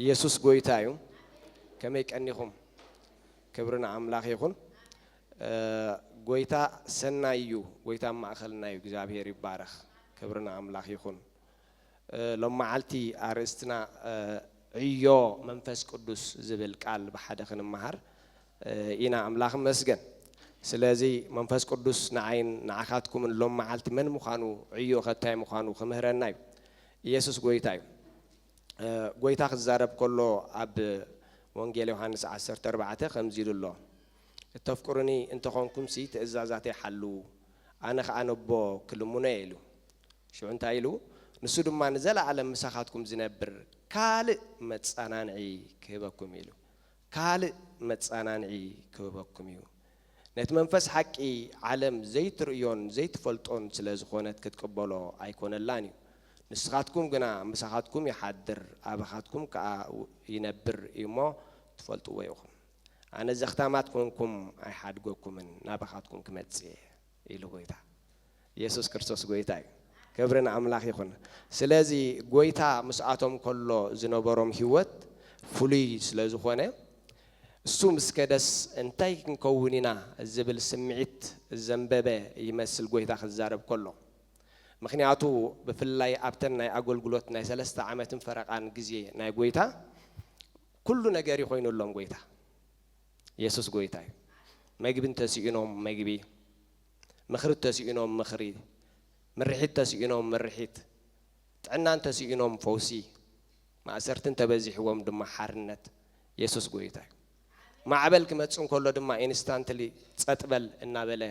ኢየሱስ ጎይታ እዩ ከመይ ቀኒኹም ክብርና አምላክ ይኹን ጎይታ ሰናይ እዩ ጎይታ ማእኸልና እዩ እግዚአብሔር ይባረክ ክብርና አምላክ ይኹን ለማዓልቲ አርስትና ዕዮ መንፈስ ቅዱስ ዝብል ቃል በሓደ ክንመሃር ኢና አምላክ መስገን ስለዚ መንፈስ ቅዱስ ንዓይን ንዓኻትኩም ለማዓልቲ መን ምዃኑ ዕዮ ከታይ ምዃኑ ክምህረና እዩ ኢየሱስ ጎይታ እዩ ጎይታ ክዛረብ ከሎ አብ ወንጌል ዮሐንስ 14 ከምዚ ኢሉ ኣሎ ተፍቅሩኒ እንተኾንኩም ሲ ትእዛዛተይ ሓሉ ኣነ ከኣነቦ ክልሙነ ኢሉ ሽዑ እንታይ ኢሉ ንሱ ድማ ንዘለዓለም ምሳኻትኩም ዝነብር ካልእ መጻናንዒ ክህበኩም ኢሉ ካልእ መጻናንዒ ክህበኩም እዩ ነቲ መንፈስ ሓቂ ዓለም ዘይትርእዮን ዘይትፈልጦን ስለ ዝኾነት ክትቅበሎ ኣይኮነላን እዩ ንስኻትኩም ግና ምሳኻትኩም ይሓድር ኣባኻትኩም ከዓ ይነብር እሞ ትፈልጥዎ ኢኹም ኣነ ዘኽታማት ኮንኩም ኣይሓድገኩምን ናባኻትኩም ክመጽእ ኢሉ ጎይታ ኢየሱስ ክርስቶስ ጎይታ እዩ ክብርን አምላክ ይኹን ስለዚ ጎይታ ምስኣቶም ከሎ ዝነበሮም ህይወት ፍሉይ ስለ ዝኾነ እሱ ምስከደስ እንታይ ክንከውን ኢና ዝብል ስምዒት ዘንበበ ይመስል ጎይታ ክዛረብ ከሎ ምክንያቱ ብፍላይ ኣብተን ናይ አገልግሎት ናይ 3 ዓመትን ፈረቃን ግዜ ናይ ጎይታ ኩሉ ነገር ይኾይኑሎም ጎይታ ኢየሱስ ጎይታ እዩ መግቢ እንተሲኢኖም መግቢ ምኽሪ ተሲኢኖም ምኽሪ ምርሒት ተሲኢኖም ምርሒት ጥዕና ተሲኢኖም ፈውሲ ማእሰርትን ተበዚሕዎም ድማ ሓርነት ኢየሱስ ጎይታ እዩ ማዕበል ክመጽን ከሎ ድማ ኢንስታንትሊ ጸጥበል እናበለ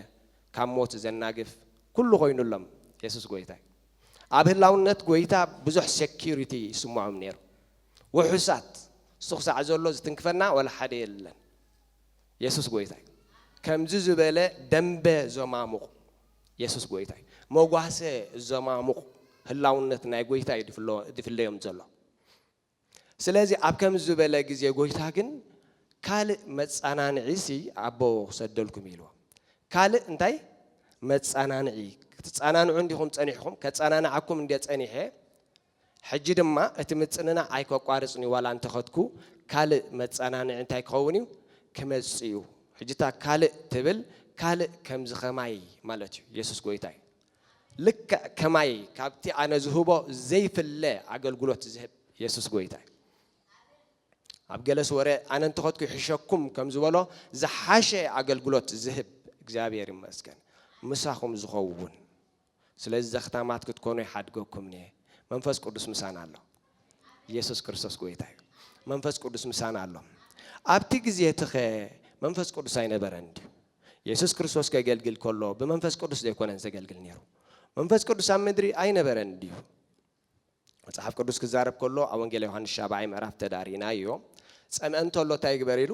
ካብ ሞት ዘናግፍ ኩሉ ኾይኑሎም ኢየሱስ ጎይታ እዩ ኣብ ህላውነት ጎይታ ብዙሕ ሴኩሪቲ ይስምዖም ነይሩ ውሑሳት ስኽሳዕ ዘሎ ዝትንክፈና ወላ ሓደ የለን ኢየሱስ ጎይታ እዩ ከምዚ ዝበለ ደንበ ዘማሙቕ ኢየሱስ ጎይታ እዩ መጓሰ ዘማሙቕ ህላውነት ናይ ጎይታ ይድፍለዮም ዘሎ ስለዚ ኣብ ከምዚ ዝበለ ግዜ ጎይታ ግን ካልእ መጻናንዒሲ ኣቦ ክሰደልኩም ኢልዎ ካልእ እንታይ መጻናንዒ ክትጻናንዑ እንዲኹም ጸኒሕኩም ከጻናንዓኩም እንደ ጸኒሐ ሕጂ ድማ እቲ ምጽንና ኣይከቋርጽኒ ዋላ እንተኸትኩ ካልእ መጻናንዒ እንታይ ክኸውን እዩ ክመጽእ እዩ ሕጂታ ካልእ ትብል ካልእ ከምዚ ኸማይ ማለት እዩ ኢየሱስ ጎይታ እዩ ልክ ከማይ ካብቲ ኣነ ዝህቦ ዘይፍለ አገልግሎት ዝህብ ኢየሱስ ጎይታ እዩ ኣብ ገለስ ወረ ኣነ እንተኸትኩ ይሕሸኩም ከም ዝበሎ ዝሓሸ አገልግሎት ዝህብ እግዚአብሔር ይመስገን ምሳኹም ዝኸውን ስለዚ ዘኽታማት ክትኮኑ ይሓድገኩም ነ መንፈስ ቅዱስ ምሳና ኣሎ ኢየሱስ ክርስቶስ ጎይታ እዩ መንፈስ ቅዱስ ምሳና ኣሎ ኣብቲ ግዜ ትኸ መንፈስ ቅዱስ ኣይነበረን እንዲሁ ኢየሱስ ክርስቶስ ከገልግል ከሎ ብመንፈስ ቅዱስ ዘይኮነን ዘገልግል ነይሩ መንፈስ ቅዱስ ኣብ ምድሪ ኣይነበረን እንዲሁ መጽሓፍ ቅዱስ ክዛረብ ከሎ ኣብ ወንጌል ዮሐንስ 7 ምዕራፍ ተዳሪና እዩ ጸምአ እንተሎ እንታይ ይግበር ኢሉ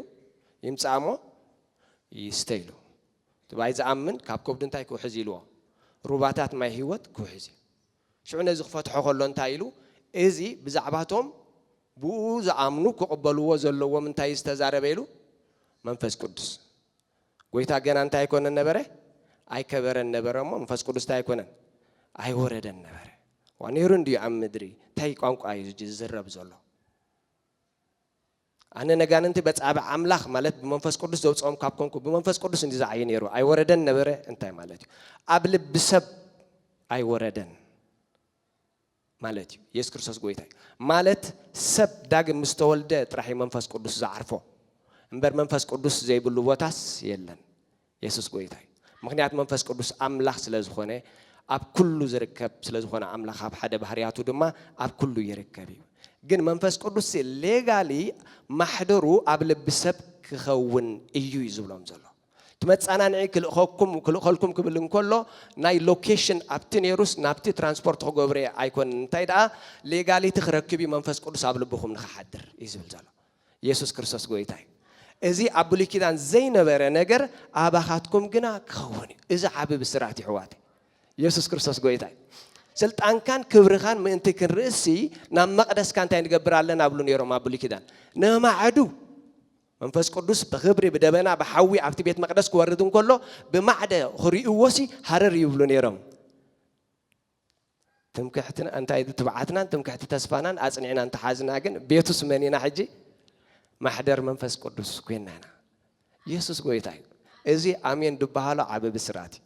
ይምጻእሞ ይስተይሉ ትባይ ዝኣምን ካብ ከብዱ እንታይ ክውሕዝ ኢልዎ ሩባታት ማይ ህይወት ክውሕዝ ሽዑ ነዚ ክፈትሖ ከሎ እንታይ ኢሉ እዚ ብዛዕባቶም ብኡ ዝኣምኑ ክቕበልዎ ዘለዎም እንታይ ዝተዛረበ ኢሉ መንፈስ ቅዱስ ጎይታ ገና እንታይ ኣይኮነን ነበረ ኣይከበረን ነበረ እሞ መንፈስ ቅዱስ እንታይ ኣይኮነን ኣይወረደን ነበረ ዋነይሩ እንዲዩ ኣብ ምድሪ እንታይ ቋንቋ እዩ ዝዝረብ ዘሎ ኣነ ነጋንንቲ በጻብዕ ኣምላኽ ማለት ብመንፈስ ቅዱስ ዘውፅኦም ካብ ኮንኩ ብመንፈስ ቅዱስ እንዲ ዝዓይ ነይሩ ኣይወረደን ነበረ እንታይ ማለት እዩ ኣብ ልቢ ሰብ ኣይወረደን ማለት እዩ ኢየሱስ ክርስቶስ ጎይታ እዩ ማለት ሰብ ዳግም ምስ ተወልደ ጥራሕ መንፈስ ቅዱስ ዝዓርፎ እምበር መንፈስ ቅዱስ ዘይብሉ ቦታስ የለን ኢየሱስ ጎይታ እዩ ምክንያት መንፈስ ቅዱስ ኣምላኽ ስለ ዝኾነ ኣብ ኩሉ ዝርከብ ስለ ዝኾነ ኣምላኽ ኣብ ሓደ ባህርያቱ ድማ ኣብ ኩሉ ይርከብ እዩ ግን መንፈስ ቅዱስ ሌጋሊ ማሕደሩ ኣብ ልቢ ሰብ ክኸውን እዩ ዝብሎም ዘሎ ትመጻናንዒ ክልኸልኩም ክብል እንከሎ ናይ ሎኬሽን ኣብቲ ነይሩስ ናብቲ ትራንስፖርት ክገብረ ኣይኮነን እንታይ ደኣ ሌጋሊቲ ክረክብ መንፈስ ቅዱስ ኣብ ልብኹም ንኽሓድር እዩ ዝብል ዘሎ ኢየሱስ ክርስቶስ ጎይታ እዩ እዚ ኣብ ብሉይ ኪዳን ዘይነበረ ነገር ኣባኻትኩም ግና ክኸውን እዩ እዚ ዓቢ ብስራት ይሕዋት ኢየሱስ ክርስቶስ ጎይታ እዩ ስልጣንካን ክብርኻን ምእንቲ ክንርእሲ ናብ መቅደስካ እንታይ ንገብር ኣለና ብሉ ነይሮም ኣብ ብሉይ ኪዳን ነማዕዱ መንፈስ ቅዱስ ብክብሪ ብደበና ብሓዊ ኣብቲ ቤት መቅደስ ክወርድ እንከሎ ብማዕደ ክሪእዎሲ ሃረር ይብሉ ነይሮም تمكحتنا أنت إذا تبعتنا تمكحت تسفانا أصنعنا أنت حازنا جن بيتوس منينا حجي محضر منفس قدوس كويننا يسوع قويتاي إزي آمين دبها عبد بسراتي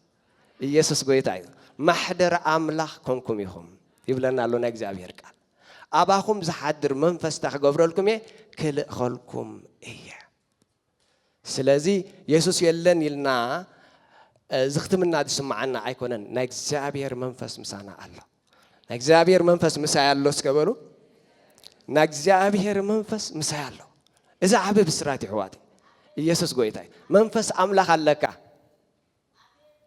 يسوع قويتاي محضر أملاح كونكم يهم يبلنا لنا إجابير قال أباكم زحدر منفس تخبروا لكم كل خلكم إيه سلازي يسوع يلن يلنا زختمنا دسمعنا أيقونا نجزابير منفس مسانا الله نجزابير منفس مسايا الله سكبرو نجزابير منفس مسايا الله إذا عبد بسراتي حواتي يسوع قويتاي منفس أملاخ لك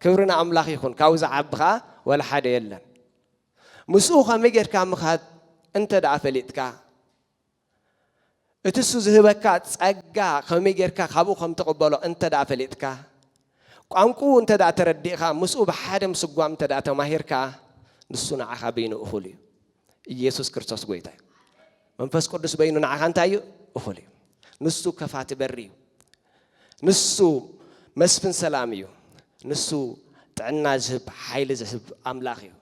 كبرنا أملاخ يكون كاوز عبها ولا حدا يلن مسؤوخا ميجر كام خد أنت دعفليتك اتسو زهبكات أجا خميجر كخابو خم تقبله أنت دعفليتك قامكو أنت دع ترديها مسؤول بحرم سقوام تدع تماهيرك نسونا عخابين أخولي يسوع كريستوس قويتاي منفس قدس بيننا عخان تايو أخولي نسو كفات بريو نسو مسفن سلاميو نسو تعنا زهب حيل زهب أملاخيو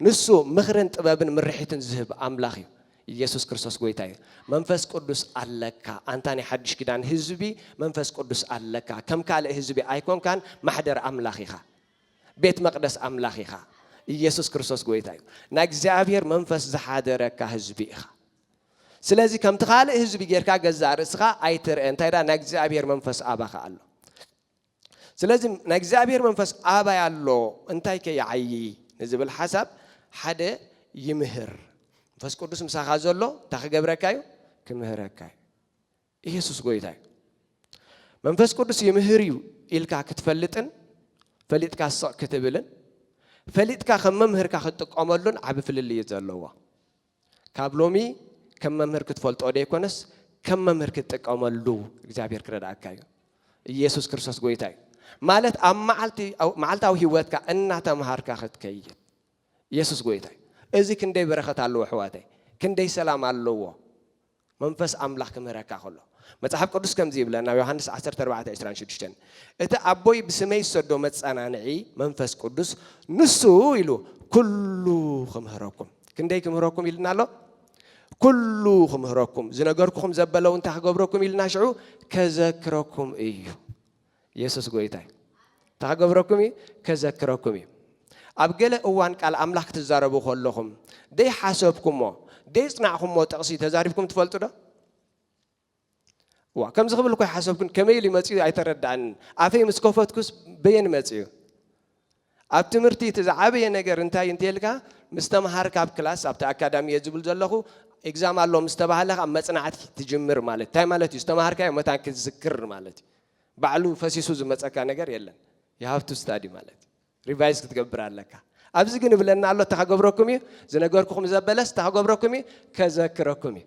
نسو مخرن تبابن مرحيتن زهب أملاخيو يسوع كريستوس قويتاي منفس قدس علىك أنتني حدش كدان هزبي منفس قدس علىك كم قال هزبي أيكم كان محضر أملاخيها بيت مقدس أملاخيها يسوع كريستوس قويتاي نجزابير منفس زحادرك هزبيها سلازي كم تقال هزبي غيرك جزارسها أيتر أنت إذا نجزابير منفس أباها الله سلازي نجزابير منفس أبا الله أنت كي عي نزب الحسب حدا يمهر منفس قدس مساخ الله تخجبركايو كمهركاي يسوع قويتاي منفس قدس يمهريو إلكا كتفلتن فليتك الصق كتبلن فليتك خممهر كخطق أمرلن عب في اللي يزلوا كابلومي كم ممهر كتفلت أوديكونس كم ممهر كتق أمرلو إجابير كردا أكايو يسوع كريستوس قويتاي مالت أم معلتي أو هواتك أن تمهرك خد كي يسوع قويتاي إذا كندي بركة الله وحواتي كندي سلام الله منفس أملاك مهرك خلّه متحف قدس كم زيب لنا يوحنس 10:14-16 إذا أبوي بسمي صدو متصنعني منفس قدس نسو إلو كلو خمهركم كندي خمهركم إلنا له كلو خمهركم زنجركم زبلوا أنت حجبركم إلنا شعو كذكركم إيو يسوع قويتاي تحجبركم كذكركم أبجل أوان قال أملاك تزاربوا خلّهم ده حسبكم ما ده صنعكم ما تقصي تزاربكم تفلتوا ده وكم زخبل لكم حسبكم كميلي ماتيو أيترد عن عفي مسكوفتكوس بين ماتيو أبتمرتي تزعبي نجار انتاي انتيلكا مستمهار كاب كلاس أبت أكاديمية جبل جلخو إجزام الله مستبه لك أما صنعت تجمر مالت تاي مالت يستمهار كاي متى كذكر مالت بعلو فسيسو زمت أكا نجار يلا you have to study مالت ريفايز كتقبر لك أبزق نبلنا الله تحجبركمي زنجاركم زبلس تحجبركمي كذكركمي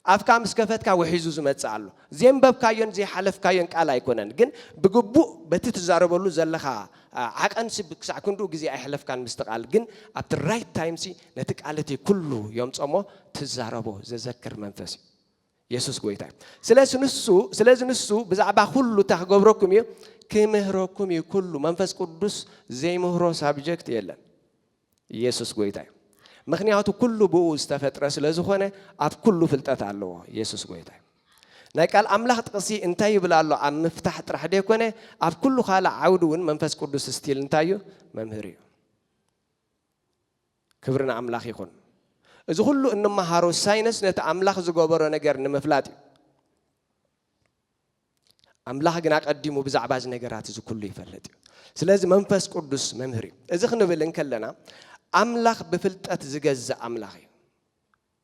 أفكار مسكفتك وحيزو زمت سألو زين باب كاين زي حلف كاين كلا يكونن جن بجبو بتتزارب له زلخا عق أنسي بكسعكندو جزي أحلف كان مستقال جن at the right time سي نتك علتي كله يوم صمو تزاربه زذكر منفسي يسوع قويتاي سلاز نسو بزعبا كله تحجبركمي كمهركمي كله منفس قدوس زي مهرو سابجكت يلا يسوع قويتاي مخنياتو كله بو استفترة سلازخونه أب كله فلتات الله يسوع قويتاي نقال أملاح تقصي انتاي بلا الله عم مفتاح طرح ديكونه أب كله خالع عودون منفس قدوس ستيل انتايو ممهريو كبرنا أملاح يكون إذا كله إنما هارو ساينس نت أملاح زجبرو نجار نمفلاتي أملاح جناك قديمو بزعباز نجارات إذا كله يفلتي سلازم منفس قدوس ممهري إذا خنا بلنكلنا أملاخ بفلتات زجاز أملاخي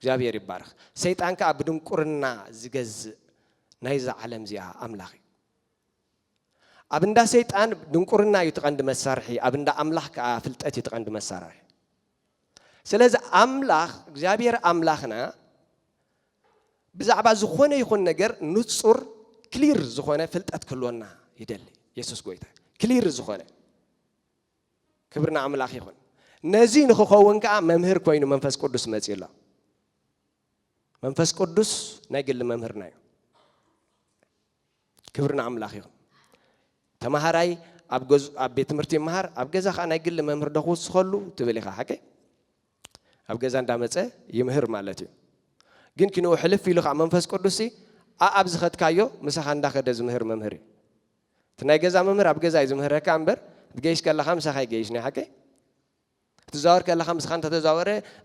جابير يبارك سيطان كأبدون كورنا زجاز نايز عالم زيها أملاخي أبندا سيطان بدون كورنا يتقند مسارحي أبندا أملاخ كفلتات يتقند مسارحي سلاز أملاخ جابير أملاخنا بزعبا زخونة يكون نجر نصر كلير زخونة فلتات كلونا يدل يسوع قويته كلير زخونة كبرنا أملاخ يكون نزين خخوان كا ممهر كوينو منفس قدس ماتيلا منفس قدس ناقل ممهرنا كبرنا أملاخي تمهراي أبجز أبيت مرتي مهر أبجز أخ ناقل ممهر دخوس خلو تبلي خا حكي ኣብ ገዛ እንዳመፀ ይምህር ማለት እዩ ግን ክንኡ ሕልፍ ኢሉ ከዓ መንፈስ ቅዱስ ኣብ ዝኸትካዮ ምሳኻ እንዳኸደ ዝምህር መምህር እዩ እቲ ናይ ገዛ መምህር ኣብ ገዛ እዩ ዝምህረካ እምበር ትገይሽ ከለኻ ምሳኻ ይገይሽ ናይ ሓቀይ ትዛወር ከለኻ ምስኻ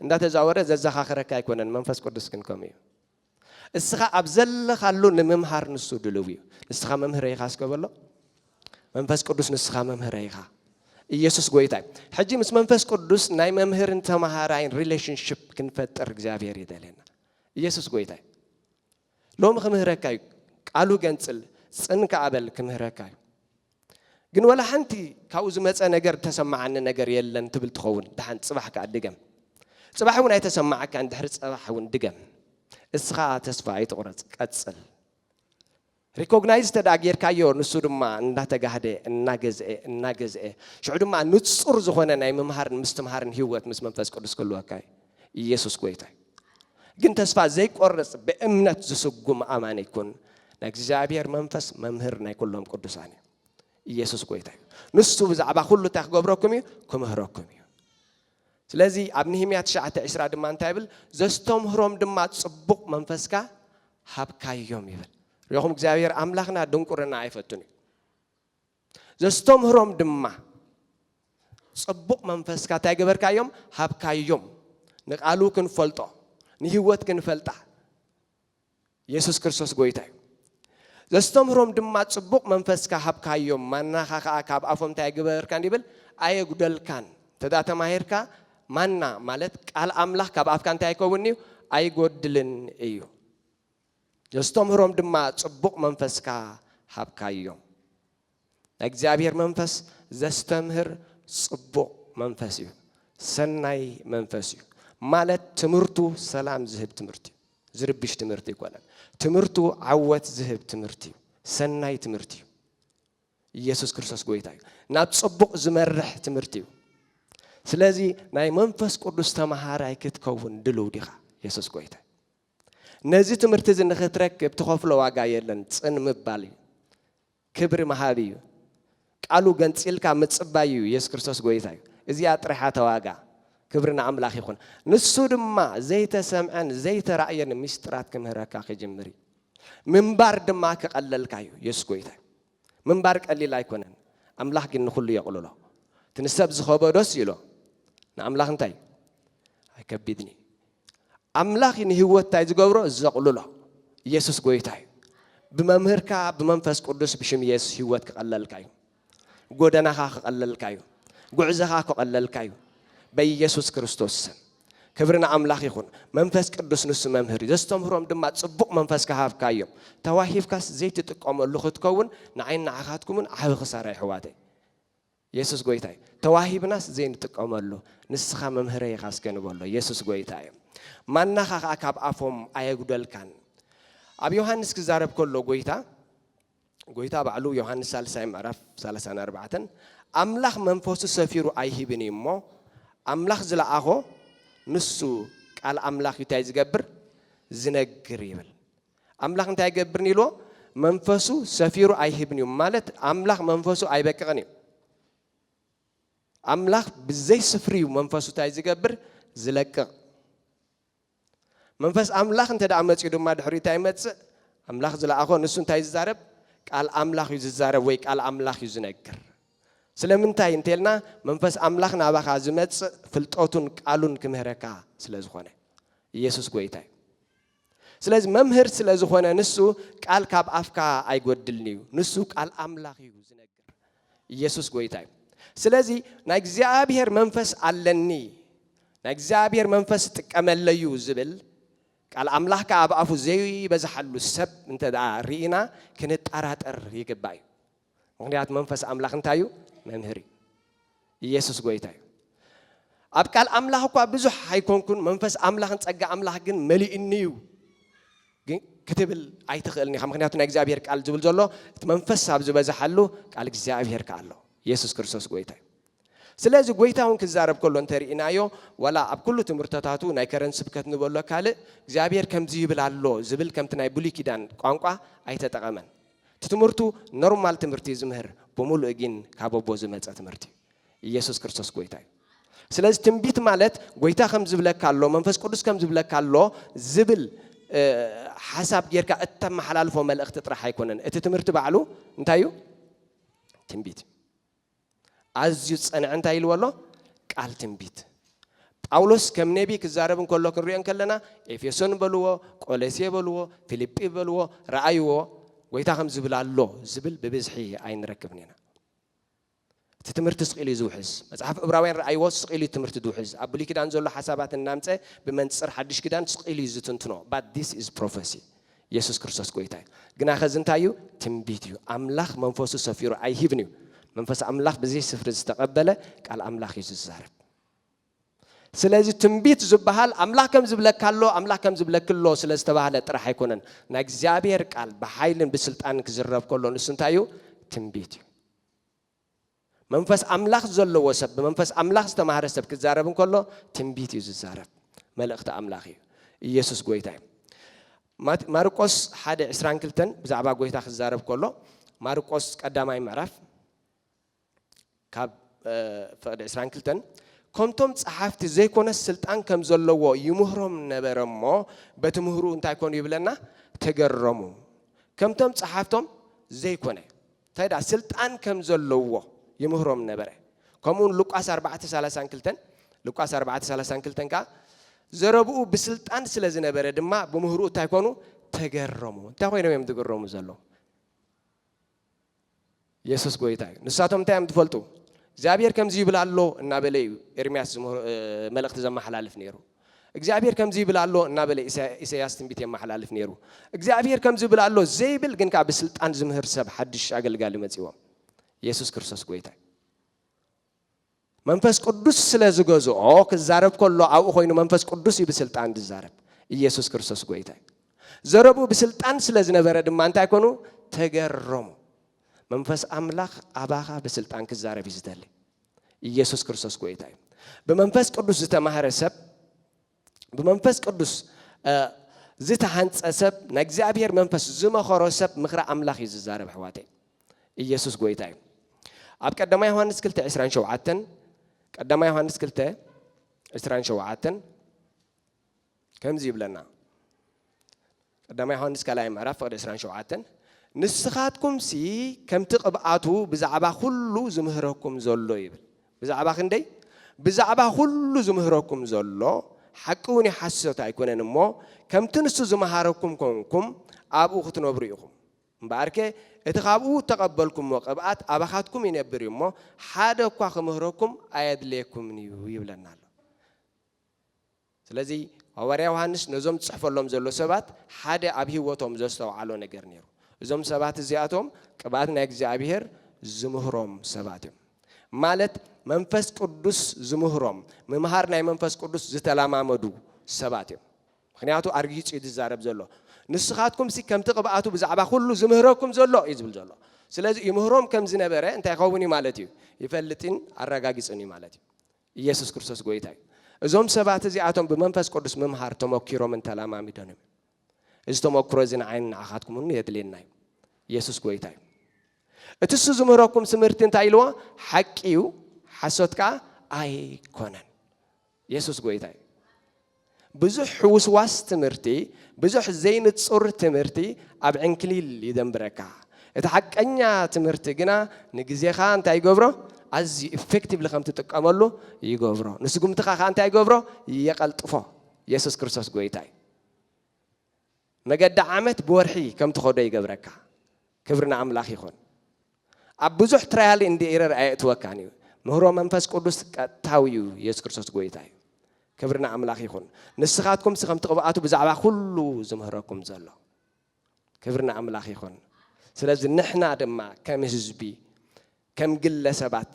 እንዳተዛወረ ዘዘኻኽረካ ኣይኮነን መንፈስ ቅዱስ ግን ከምኡ እዩ እስኻ ኣብ ዘለኻሉ ንምምሃር ንሱ ድልው እዩ ንስኻ መምህር ኢኻ እስከበሎ መንፈስ ቅዱስ ንስኻ መምህር ኢኻ ኢየሱስ ጎይታ ሕጂ ምስ መንፈስ ቅዱስ ናይ መምህርን ተማሃራይን ሪሌሽንሺፕ ክንፈጥር እግዚአብሔር ይደለና ኢየሱስ ጎይታ ሎም ክምህረካ እዩ ቃሉ ገንጽል ጽንካ ኣበል ክምህረካ እዩ ግን ወላ ሓንቲ ካብኡ ዝመፀ ነገር ተሰማዓኒ ነገር የለን ትብል ትኸውን ድሓን ጽባሕ ከዓ ድገም ጽባሕ እውን ኣይተሰማዓካ እንድሕሪ ጽባሕ እውን ድገም እስኻ ተስፋ ኣይትቑረጽ ቀጽል ሪኮግናይዝ ተዳጌርካዮ ንሱ ድማ እንዳተጋህደ እናገዝአ ሽዑ ድማ ንጹር ዝኾነ ናይ ምምሃርን ምስትምሃርን ህይወት ምስ መንፈስ ቅዱስ ክልወካ ኢየሱስ ጎይታ ግን ተስፋ ዘይቆርጽ በእምነት ዝስጉም ኣማን ይኩን ናይ እግዚአብሔር መንፈስ መምህር ናይ ኩሎም ቅዱሳን ኢየሱስ ጎይታ ንሱ ብዛዕባ ኩሉ እንታይ ክገብረኩም እዩ ክምህረኩም እዩ ስለዚ ኣብ ነህምያ 9:20 ድማ እንታይ ይብል ዘስተምህሮም ድማ ጽቡቕ መንፈስካ ሃብካዮም ይብል ሪኹም እግዚአብሔር ኣምላኽና ድንቁርና ኣይፈቱን እዩ ዘስተምህሮም ድማ ጽቡቕ መንፈስካ እንታይ ገበርካዮም ሃብካዮም ንቃሉ ክንፈልጦ ንህይወት ክንፈልጣ ኢየሱስ ክርስቶስ ጎይታ እዩ ዘስተምህሮም ድማ ጽቡቕ መንፈስካ ሃብካዮም ማናኻ ከዓ ካብ ኣፎም እንታይ ገበርካ እንዲብል ኣይጉደልካን ተዳ ተማሂርካ ማና ማለት ቃል ኣምላኽ ካብ ኣፍካ እንታይ ኣይከውን እዩ ኣይጎድልን እዩ ዘስተምህሮም ድማ ጽቡቕ መንፈስካ ሃብካዮም እግዚአብሔር መንፈስ ዘስተምህር ጽቡቕ መንፈስ እዩ ሰናይ መንፈስ እዩ ማለት ትምህርቱ ሰላም ዝህብ ትምህርት እዩ ዝርብሽ ትምህርት ይኮነን ትምህርቱ ዓወት ዝህብ ትምህርት እዩ ሰናይ ትምህርት እዩ ኢየሱስ ክርስቶስ ጎይታ እዩ ናብ ጽቡቕ ዝመርሕ ትምህርት እዩ ስለዚ ናይ መንፈስ ቅዱስ ተማሃራይ ክትከውን ድልው ዲኻ ኢየሱስ ጎይታ ነዚ ትምህርቲ እዚ ንኽትረክብ ትኸፍሎ ዋጋ የለን ጽን ምባል እዩ ክብሪ መሃብ እዩ ቃሉ ገንፂልካ ምጽባይ እዩ ኢየሱስ ክርስቶስ ጎይታ እዩ እዚኣ ጥራሓ ተዋጋ ክብርና ኣምላኽ ይኹን ንሱ ድማ ዘይተሰምዐን ዘይተራእየን ምስጢራት ክምህረካ ክጅምር እዩ ምንባር ድማ ክቐለልካ እዩ ኢየሱስ ጎይታ ምንባር ቀሊል ኣይኮነን ኣምላኽ ግን ንኹሉ የቕልሎ ትንሰብ ዝኸበዶስ ኢሎ ንኣምላኽ እንታይ ኣይከቢድኒ ኣምላኽ ንህይወት እንታይ ዝገብሮ ዘቕልሎ ኢየሱስ ጎይታ እዩ ብመምህርካ ብመንፈስ ቅዱስ ብሽም ኢየሱስ ህይወት ክቐለልካ እዩ ጎደናኻ ክቐለልካ እዩ ጉዕዘኻ ክቐለልካ እዩ በኢየሱስ ክርስቶስ ክብርና ኣምላኽ ይኹን መንፈስ ቅዱስ ንሱ መምህር እዩ ዘስተምህሮም ድማ ጽቡቕ መንፈስ ካሃብካዮም ተዋሂብካስ ዘይትጥቀመሉ ክትከውን ንዓይን ንዓኻትኩምን ዓብ ክሳራ ይሕዋተይ ኢየሱስ ጎይታ እዩ ተዋሂብናስ ዘይንጥቀመሉ ንስኻ መምህረ ኢኻ እስከንበሎ ኢየሱስ ጎይታ እዩ ማናኻ ከዓ ካብ ኣፎም ኣየጉደልካን ኣብ ዮሐንስ ክዛረብ ከሎ ጎይታ ባዕሉ ዮሐንስ 3:34 ኣምላኽ መንፈሱ ሰፊሩ ኣይሂብን እሞ ኣምላኽ ዝለኣኾ ንሱ ቃል ኣምላኽ እንታይ ዝገብር ዝነግር ይብል ኣምላኽ እንታይ ይገብርን ኢልዎ መንፈሱ ሰፊሩ ኣይሂብን እዩ ማለት ኣምላኽ መንፈሱ ኣይበቅቕን እዩ ኣምላኽ ብዘይ ስፍሪ እዩ መንፈሱ እንታይ ዝገብር ዝለቅቕ መንፈስ ኣምላኽ እንተደኣ መፂኡ ድማ ድሕሪ እንታይ ይመጽእ ኣምላኽ ዝለኣኾ ንሱ እንታይ ዝዛረብ ቃል ኣምላኽ እዩ ዝዛረብ ወይ ቃል ኣምላኽ እዩ ዝነግር ስለምንታይ እንተልና መንፈስ ኣምላኽ ናባኻ ዝመጽእ ፍልጦቱን ቃሉን ክምህረካ ስለዝኾነ ኢየሱስ ጎይታ እዩ ስለዚ መምህር ስለዝኾነ ንሱ ቃል ካብ ኣፍካ ኣይጎድልን እዩ ንሱ ቃል ኣምላኽ እዩ ዝነግር ኢየሱስ ጎይታ እዩ ስለዚ ናይ እግዚአብሔር መንፈስ ኣለኒ ናይ እግዚአብሔር መንፈስ ጥቀመለዩ ዝብል ቃል ኣምላኽካ ኣብ ኣፉ ዘይበዛሓሉ ሰብ እንተደኣ ርኢና ክንጠራጠር ይግባእ እዩ ምክንያቱ መንፈስ ኣምላኽ እንታይ እዩ መምህር እዩ ኢየሱስ ጎይታ እዩ ኣብ ቃል ኣምላኽ እኳ ብዙሕ ኣይኮንኩን መንፈስ ኣምላኽን ጸጋ ኣምላኽ ግን መሊእኒ እዩ ግን ክትብል ኣይትኽእልኒ ኢኻ ምክንያቱ ናይ እግዚአብሔር ቃል ዝብል ዘሎ እቲ መንፈስ ኣብ ዝበዛሓሉ ቃል እግዚአብሔር ከ ኣሎ ኢየሱስ ክርስቶስ ጎይታ እዩ ስለዚ ጎይታውን ክዛረብ ከሎ እንተሪኢናዮ ወላ ኣብ ኩሉ ትምህርትታቱ ናይ ከረን ስብከት ንበሎ ካልእ እግዚአብሔር ከምዚ ይብል ኣሎ ዝብል ከምቲ ናይ ብሉይ ኪዳን ቋንቋ ኣይተጠቐመን ትምህርቱ ኖርማል ትምህርቲ ዝምህር ብምሉእ ግን ካብ ኣቦ ዝመፀ ትምህርቲ ኢየሱስ ክርስቶስ ጎይታ እዩ ስለዚህ ትንቢት ማለት ጎይታ ከም ዝብለካ ኣሎ መንፈስ ቅዱስ ከም ዝብለካ ኣሎ ዝብል ሓሳብ ጌርካ እተመሓላልፎ መልእኽቲ ጥራሕ ኣይኮነን እቲ ትምህርቲ ባዕሉ እንታይ እዩ ትንቢት ኣዝዩ ፀንዕ እንታይ ኢልዎ ኣሎ ቃል ትንቢት ጳውሎስ ከም ነቢ ክዛረብ እንከሎ ክንሪኦ ከለና ኤፌሶን በልዎ ቆሎሴ በልዎ ፊልጵ በልዎ ረአይዎ ጎይታ ከም ዝብል ኣሎ ዝብል ብብዝሒ ኣይንረክብን ኢና እቲ ትምህርቲ ስቂሉ ዝውሕዝ መጽሓፍ ዕብራውያን ረአይዎ ስቂሉ ትምህርቲ ዝውሕዝ ኣብ ብሉይ ኪዳን ዘሎ ሓሳባት እናምፀ ብመንጽር ሓድሽ ኪዳን ስቂሉ ዝትንትኖ but this is prophecy ኢየሱስ ክርስቶስ ጎይታ ግና ኸዚ እንታይ እዩ ትንቢት እዩ ኣምላኽ መንፈሱ ሰፊሩ ኣይሂብን እዩ መንፈስ ኣምላኽ በዚህ ስፍሪ ዝተቀበለ ቃል ኣምላኽ እዩ ዝዛረብ ስለዚ ትንቢት ዝበሃል ኣምላኽ ከም ዝብለካ ኣሎ ኣምላኽ ከም ዝብለክሎ ስለ ዝተባሃለ ጥራሕ ኣይኮነን ናይ እግዚአብሔር ቃል ብሓይልን ብስልጣን ክዝረብ ከሎ ንሱ እንታይ እዩ ትንቢት እዩ መንፈስ ኣምላኽ ዘለዎ ሰብ በመንፈስ ኣምላኽ ዝተማሃረ ሰብ ክዛረብ እንከሎ ትንቢት እዩ ዝዛረብ መልእኽቲ ኣምላኽ እዩ ኢየሱስ ጎይታ እዩ ማርቆስ 1:22 ብዛዕባ ጎይታ ክዛረብ ከሎ ማርቆስ ቀዳማይ ምዕራፍ ካብ ፍቅዲ 22 ከምቶም ጸሓፍቲ ዘይኮነ ስልጣን ከም ዘለዎ ይምህሮም ነበረሞ በትምህሩ እንታይ ኮኑ ይብለና ተገረሙ ከምቶም ጸሓፍቶም ዘይኮነ ታይዳ ስልጣን ከም ዘለዎ ይምህሮም ነበረ ከምኡን ሉቃስ 4:32 ሉቃስ 4:32 ካ ዘረብኡ ብስልጣን ስለ ዝነበረ ድማ ብምህሩ እንታይ ኮኑ ተገረሙ እንታይ ኮይኖም እዮም ተገረሙ ዘሎ ኢየሱስ ጎይታ ንሳቶም እንታይ እዮም ትፈልጡ እግዚአብሔር ከምዚ ይብል ኣሎ እናበለ ኤርምያስ መልእኽቲ ዘመሓላልፍ ነይሩ እግዚአብሔር ከምዚ ይብል ኣሎ እናበለ ኢሳያስ ትንቢት የመሓላልፍ ነይሩ እግዚአብሔር ከምዚ ይብል ኣሎ ዘይብል ግን ካብ ስልጣን ዝምህር ሰብ ሓድሽ አገልጋሊ መጽዮም ኢየሱስ ክርስቶስ ጎይታ መንፈስ ቅዱስ ስለ ዝገዝኦ ክዛረብ ከሎ ኣብኡ ኮይኑ መንፈስ ቅዱስ ይብስልጣን ዝዛረብ ኢየሱስ ክርስቶስ ጎይታ ዘረቡ ብስልጣን ስለ ዝነበረ ድማ እንታይ ኮኑ ተገረሙ መንፈስ አምላኽ አባኻ በስልጣን ክዛረብ ይዝደል ኢየሱስ ክርስቶስ ጎይታ በመንፈስ ቅዱስ ዝተማሃረ ሰብ በመንፈስ ቅዱስ ዝተሃንጸ ሰብ ንእግዚአብሔር መንፈስ ዝመኸሮ ሰብ ምኽራ አምላኽ ይዝዛረብ ሕዋቴ ኢየሱስ ጎይታ ኣብ ቀዳማይ ዮሐንስ 2:27 ቀዳማይ ዮሐንስ 2:27 ከምዚ ይብለና ቀዳማይ ዮሐንስ ካላይ ምዕራፍ 27 ንስኻትኩም ሲ ከምቲ ቅብኣቱ ብዛዕባ ሁሉ ዝምህረኩም ዘሎ ይብል ብዛዕባ ክንደይ ብዛዕባ ሁሉ ዝምህረኩም ዘሎ ሓቂውን ይሓስሶት ኣይኮነን እሞ ከምቲ ንሱ ዝመሃረኩም ኮንኩም ኣብኡ ክትነብሩ ኢኹም እምበኣርከ እቲ ካብኡ ተቐበልኩምዎ ቅብኣት ኣባኻትኩም ይነብር እሞ ሓደ እኳ ክምህረኩም ኣየድልየኩምን እዩ ይብለና ኣሎ ስለዚ ሐዋርያ ዮሐንስ ነዞም ጽሕፈሎም ዘሎ ሰባት ሓደ ኣብ ህይወቶም ዘስተውዓሎ ነገር ነይሩ እዞም ሰባት እዚኣቶም ቅብኣት ናይ እግዚአብሔር ዝምህሮም ሰባት እዮም ማለት መንፈስ ቅዱስ ዝምህሮም መምሃር ናይ መንፈስ ቅዱስ ዝተላማመዱ ሰባት እዮም ምክንያቱ ኣርጊጽ ይዛረብ ዘሎ ንስኻትኩም ሲ ከምቲ ቅብኣቱ ብዛዕባ ሁሉ ዝምህረኩም ዘሎ ይዝብል ዘሎ ስለዚ ይምህሮም ከም ዝነበረ እንታይ ኸውን ማለት እዩ ይፈልጥን ኣረጋግጽን ማለት እዩ ኢየሱስ ክርስቶስ ጎይታ እዩ እዞም ሰባት እዚኣቶም ብመንፈስ ቅዱስ መምሃር ተመኪሮም እንተላማሚዶም እዚ ተመክሮ እዚ ንዓይን ንዓኻትኩም የድልየና እዩ ኢየሱስ ጎይታ እዩ እቲ እሱ ዝምህረኩም ትምህርቲ እንታይ ኢልዎ ሓቂ እዩ ሓሶት ከዓ ኣይኮነን ኢየሱስ ጎይታ እዩ ብዙሕ ውስዋስ ትምህርቲ ብዙሕ ዘይንጹር ትምህርቲ ኣብ ዕንክሊል ይደንብረካ እቲ ሓቀኛ ትምህርቲ ግና ንግዜኻ እንታይ ይገብሮ ኣዝዩ ኢፌክቲቭሊ ከም ትጥቀመሉ ይገብሮ ንስጉምትኻ ከዓ እንታይ ይገብሮ የቀልጥፎ ኢየሱስ ክርስቶስ ጎይታ እዩ መገዳ ዓመት ብወርሒ ከም ትኸዶ ይገብረካ ክብርና ኣምላኽ ይኹን ኣብ ብዙሕ ትራያል እንዲ ኤረር ኣየእትወካን እዩ ምህሮ መንፈስ ቅዱስ ቀጥታዊ እዩ ኢየሱስ ክርስቶስ ጎይታ እዩ ክብርና ኣምላኽ ይኹን ንስኻትኩም ከም ትቕብኣቱ ብዛዕባ ኩሉ ዝምህረኩም ዘሎ ክብርና ኣምላኽ ይኹን ስለዚ ንሕና ድማ ከም ህዝቢ ከም ግለሰባት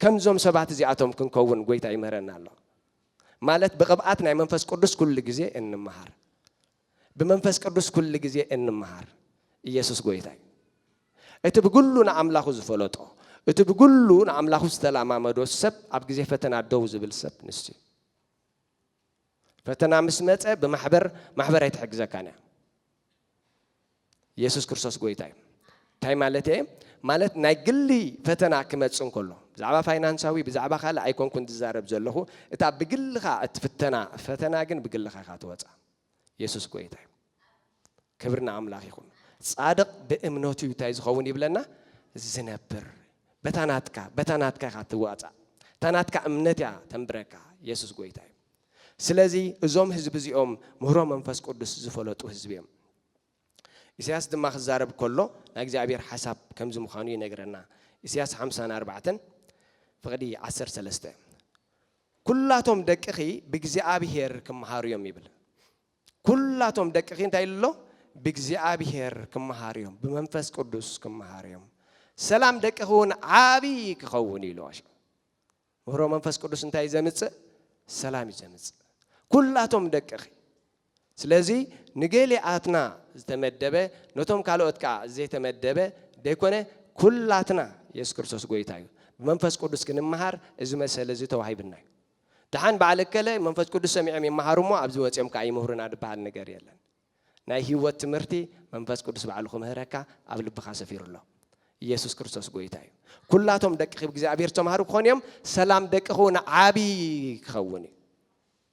ከምዞም ሰባት እዚኣቶም ክንከውን ጎይታ ይምህረና ኣሎ ማለት ብቅብኣት ናይ መንፈስ ቅዱስ ኩሉ ግዜ እንመሃር بمنفس قدوس كل جزء النمهار يسوع قويتاي اتبقولو نعمله زفلوتو اتبقولو نعمله استلام عمدو سب أبجزء فتنا دوز بالسب نسي فتنا مسمت بمحبر يتحق زكانة يسوع كرسوس قويتاي تاي مالته مالت ناقلي فتنا كمتسون كله بزعبا فاينانساوي بزعبا خاله أيكون كنت زارب زلخو إتا بقلخا اتفتنا فتنا جن بقلخا خاتوات يسوع كويتاي كبرنا أملاك يكون صادق بإمنوتي وتايز خووني بلنا زنبر بتاناتك خاتوات تاناتك أمنتيا تنبركا يسوع كويتاي سلازي زوم حزب زيوم مهرو منفس قدس زفلتو حزبيهم إسياس دماغ الزارب كله نجزابير حسب كم زمخاني نجرنا إسياس 54 فقدي 10 كلاتهم دقيقي بجزابير كم هاريوم يبل كلاتهم دقيقين تايلو بجزابير كم هاريوم بمنفس قدس كم هاريوم سلام دقيقون عابي كخوني لواش مهرو منفس قدس انتاي زمت سلام زمت كلاتهم دقيقي سلازي نجيلي آتنا زتمدبه نتوم كالو أتكا زي تمدبه ديكونه كلاتنا يسوع كريستوس قويتايو منفس قدس كن مهار إزما سلازي توهاي بناي دحان بعلك كله منفس قدس سميع من مهارمو أبزوات يوم كأي مهرنا دبها النجاري لنا ناي هو تمرتي منفس قدس بعلكم هركا قبل بخاس فير الله يسوع كريستوس قويتايو كلاتهم دقيق بجزابير تمهارو خونيم سلام دقيقون عابي خوني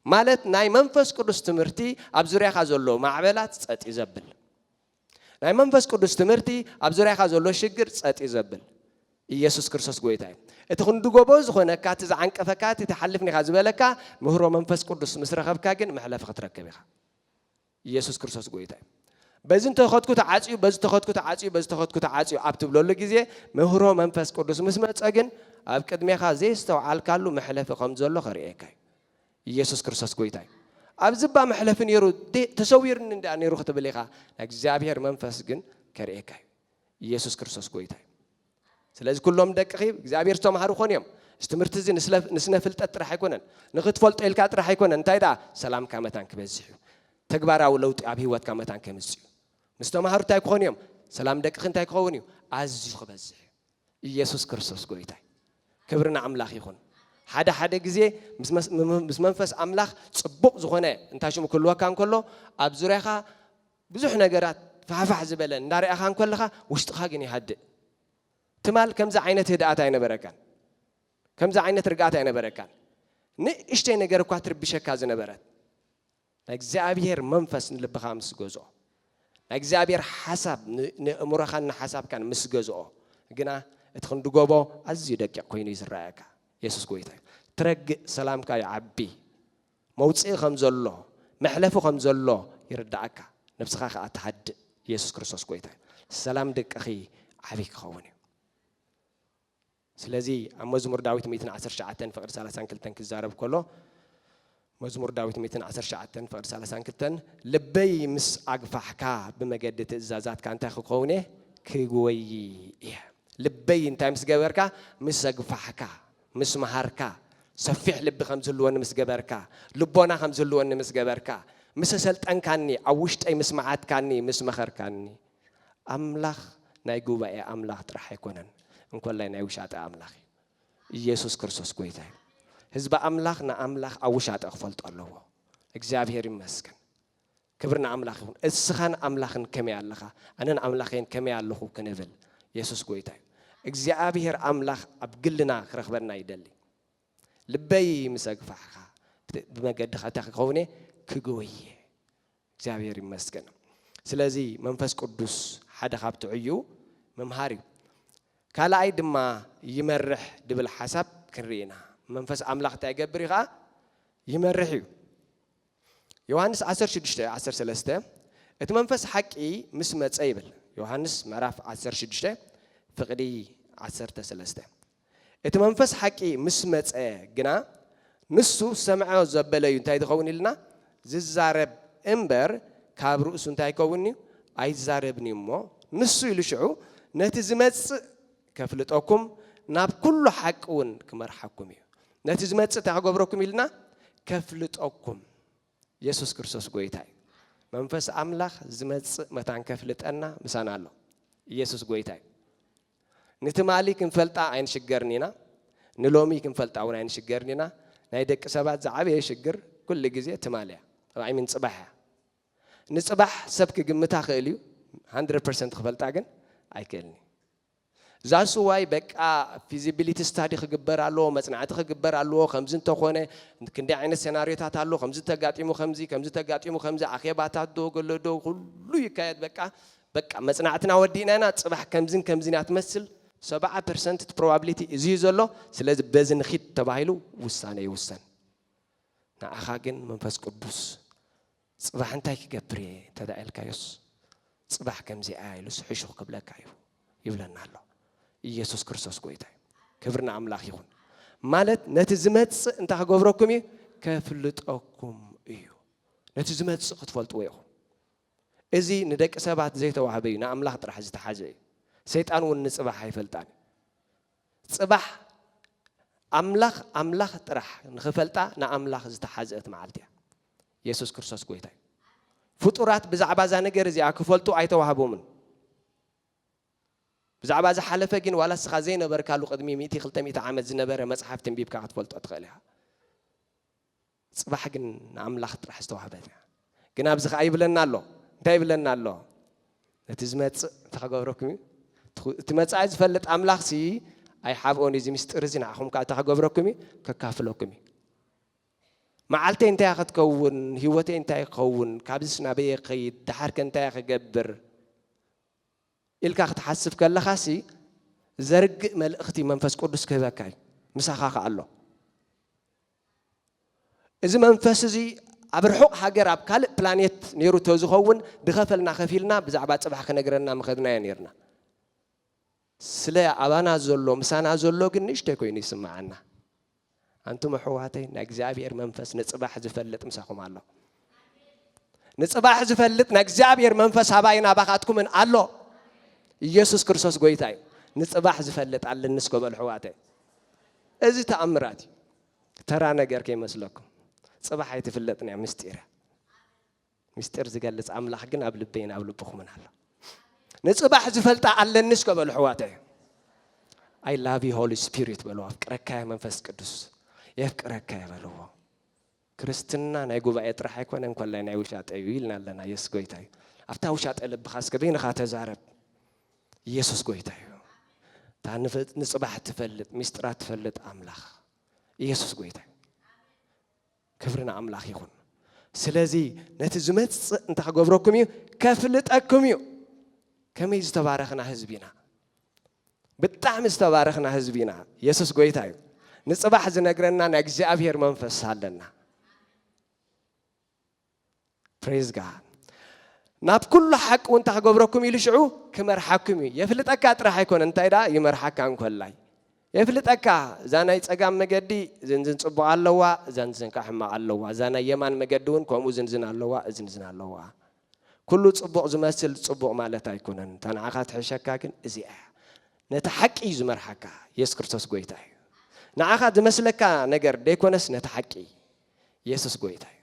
مالت ناي منفس قدس تمرتي أبزوريا خازلو معبلات صت يزبل ناي منفس قدس تمرتي أبزوريا خازلو شجر صت يزبل يسوع كريستوس قويتاي اتخن دغوبوز خونا كاتز عنك فكات تحلفني خازبلك مهرو منفس قدس مسرخبك كن محلف خطركبيخ يسوع كريستوس قويتاي بزن تخدكو تعاصيو بز تخدكو تعاصيو ابتبلول غزي مهرو منفس قدس مسمصغن اب قدميخا زيستو علكالو محلف خمزلو خريكاي يسوع كريستوس قويتاي أبزبا محلفن يرو تسويرن إن أنا روح تبليغا نجزابير منفس جن كريكاي يسوع كريستوس قويتاي سلازي كلهم دقيق جزابير توم هاروخونيم استمرتزي نسنفلت راح يكونن نخد فلت إلكات راح يكونن تايدا سلام كامتان كبزيو تكبر أو لو أبي هوت كامتان كمزيو مستوى هارو تايكونيم سلام دقيق تايكونيم عزيز خبزيو يسوع كريستوس قويتاي كبرنا أملاك يكون حدا جزء مس منفس أملاخ صبق زخنة أنت شو مكلوا كان كله أبزرها بزح نجارات فعفع زبالة ناري أخان كلها واشتخا جني حد تمال كم زعينة هدأت عنا بركان كم زعينة رجعت عنا بركان نشتي نجار كاتر بشكل زنا برات نجزابير منفس نلب خامس جزء نجزابير حسب نمرخان حسب كان مس جزء جنا ادخل دجوبه أزيدك يا كويني زراعك يسوع قويتاي ترج سلام كاي عبي موتصي خمز الله محلفه خمز الله يردعك نفسك أتحد يسوع كريستوس قويتاي سلام دك أخي عبيك خوني سلازي مزمور داوود 110 شعتين فقر 30 كلتن كزارب كله مزمور داوود 110 شعتين فقر 30 كلتن لبي مس أقفحكا بمجدة الزازات كانت خوني كجوي لبي انت مس جبركا مس أقفحكا مس مهاركا سفيح لب خمس اللون مس جبركا لبونا خمس اللون مس جبركا مس سلت أن كاني عوشت أي مس معات كاني مس مخر كاني أملاخ نايجوا بقى أملاخ راح يكونن إن كل نايوشات أملاخ يسوع كريستوس قويتاي حزب أملاخ نا أملاخ عوشات أخفلت الله إجزابير مسكن كبرنا أملاخ السخان أملاخن كم يالله أنا أملاخين كم يالله كنفل يسوع قويتاي إجزابير أملاخ أبقلنا خرخبرنا يدلي لبي مسك فحها بمجد خاتك خوني كجوي إجزابير مسكن سلازي منفس قدوس حدا خابت عيو ممهاري كلا أيد ما يمرح دبل حسب كرينا منفس أملاخ تجبرها يمرحيو يوحنس 10:10 اتمنفس حقي مسمت أيبل يوحنس معرف 10:6 فقدي 10:3 اتمنفس حقي مسمت جنا نسو سمعه زبله ينتهي تخوني لنا ززارب إمبر كابرو سنتهي كوني أي زاربني مو نسو يلشعو نتزمت كفلتكم ناب كل حقون كمرحكم نتزمت تعجبركم لنا كفلتكم يسوع كريستوس قويتاي منفس أملاخ زمت متان كفلت أنا مسانا له يسوع قويتاي نتمالي كنفلتا عين شجرنينا نلومي كنفلتا عون عين شجرنينا نايدك سبات زعبي شجر كل جزء تماليا راعي من صباحها نصباح سبك جمتها خيليو 100% خفلتا عن أيكلني ዛስዋይ በቃ ፊዚቢሊቲ ስታዲ ክግበር አሎ መጽናዕቲ ክግበር አሎ ከምዝ እንተኾነ ክንዲ ዓይነት ሴናሪዮታት አሎ ከምዝ ተጋጢሙ ከምዚ አኼባታት ዶ ገለዶ ሁሉ ይካየድ በቃ መጽናዕትና ወዲናና ጽባሕ ከምዝን ያትመስል 70% ፕሮባቢሊቲ እዚ ዘሎ ስለዚ በዝን ኺት ተባሂሉ ውሳነ ይውሰን ንኣኻ ግን መንፈስ ቅዱስ ጽባሕ እንታይ ክገብር ተዳኢልካዮስ ጽባሕ ከምዚ ኢሉስ ሕሹኽ ክብለካ ይብለና ኣሎ ኢየሱስ ክርስቶስ ጎይታ ክብርና አምላኽ ይሁን ማለት ነቲ ዝመጽእ እንታይ ክገብረኩም ከፍልጠኩም እዩ ነቲ ዝመጽእ ክትፈልጥዎ ኢኹም እዚ ንደቂ ሰባት ዘይተዋህበ እዩ ንኣምላኽ ጥራሕ ዝተሓዘ እዩ ሰይጣን እውን ንጽባሕ ኣይፈልጣን ጽባሕ ኣምላኽ ጥራሕ ንኽፈልጣ ንኣምላኽ ዝተሓዘት መዓልቲ እያ ኢየሱስ ክርስቶስ ጎይታ ፍጡራት ብዛዕባ ዛ ነገር እዚኣ ክፈልጡ ኣይተዋህቦምን ብዛዕባ ዝሓለፈ ግን ዋላ ስኻ ዘይነበርካሉ ቅድሚ 100-200 ዓመት ዝነበረ መጽሓፍ ትንቢብካ ክትፈልጦ ትኽእል ኢኻ ጽባሕ ግን ንኣምላኽ ጥራሕ ዝተዋህበት እያ ግን ኣብዚ ኸ ይብለና ኣሎ እንታይ ይብለና ኣሎ ነቲ ዝመጽእ ተኸገብረኩም እቲ መጻኢ ዝፈልጥ ኣምላኽ ሲ ኣይሓብኦን እዚ ምስጢር እዚ ንዓኹም ከዓ ተኸገብረኩም ከካፍለኩም መዓልተይ እንታይ ክትከውን ህይወተይ እንታይ ክኸውን ካብዚ ናበየ ከይድ ድሓርከ እንታይ ክገብር ኢልካ ክትሓስብ ከለኻ ሲ ዘርግእ መልእኽቲ መንፈስ ቅዱስ ክህበካ ምሳኻ ኣሎ እዚ መንፈስ እዚ ኣብ ርሑቕ ሃገር ኣብ ካልእ ፕላኔት ነይሩ ተዝኸውን ድኸፈልና ከፊልና ብዛዕባ ጽባሕ ክነግረና ምኸድና ነርና ስለ ኣባና ዘሎ ምሳና ዘሎ ግን ንእሽተይ ኮይኑ ይስማዓና አንቱም ሕዋተይ ንእግዚአብሔር መንፈስ ንጽባሕ ዝፈልጥ ምሳኹም ኣሎ ንጽባሕ ዝፈልጥ ንእግዚአብሔር መንፈስ አባይና ባኻትኩምን ኣሎ ኢየሱስ ክርስቶስ ጎይታ እዩ ንጽባሕ ዝፈልጥ ኣለንስ ጎበል ሕዋተይ እዚ ተኣምራት ተራ ነገር ከይመስለኩም ጽባሕ ኣይትፍለጥን እያ ምስጢር ዝገልጽ ኣምላኽ ግን ኣብ ልበይን ኣብ ልብኹምን ኣሎ ንጽባሕ ዝፈልጣ ኣለንስ ጎበል ሕዋተይ I love you Holy Spirit በለው አፍቅረካ መንፈስ ቅዱስ የፍቅረካ በለው ክርስትና ናይ ጉባኤ ጥራሕ አይኮነን ኮላይ ናይ ውሻጤ ይልናለና ኢየሱስ ጎይታ እዩ አፍታ ውሻጤ ልብኻ እስከበይንኻ ተዛረብ ኢየሱስ ጎይታ እዩ ታንፈት ንጽባሕ ትፈልጥ ምስጢራት ትፈልጥ አምላኽ ኢየሱስ ጎይታ እዩ ክብርና አምላኽ ይሁን ስለዚ ነቲ ዝመጽእ እንተገብረኩም እዩ ከፍልጠኩም እዩ ከመይ ዝተባረኽና ህዝቢና ብጣዕሚ ዝተባረኽና ህዝቢና ኢየሱስ ጎይታ እዩ ንጽባሕ ዝነግረና ንእግዚአብሔር መንፈስ ኣለና praise God ናብ ኩሉ ሓቅ ወንታ ክገብረኩም ኢሉ ሽዑ ክመርሓኩም የፍልጠካ ጥራሕ ኣይኮነ እንታይ ዳ ይመርሓካ እንኮላይ የፍልጠካ ዛናይ ጸጋም መገዲ ዝንዝን ጽቡቕ ኣለዋ ዝንዝን ካሕማቕ ኣለዋ ዛናይ የማን መገዲ እውን ከምኡ ዝንዝን ኣለዋ ዝንዝን ኣለዋ ኩሉ ጽቡቕ ዝመስል ጽቡቕ ማለት ኣይኮነን ተንዓኻ ትሕሸካ ግን እዚኣ ነቲ ሓቂ ዝመርሓካ ኢየሱስ ክርስቶስ ጎይታ እዩ ንዓኻ ዝመስለካ ነገር ደይኮነስ ነቲ ሓቂ ኢየሱስ ጎይታ እዩ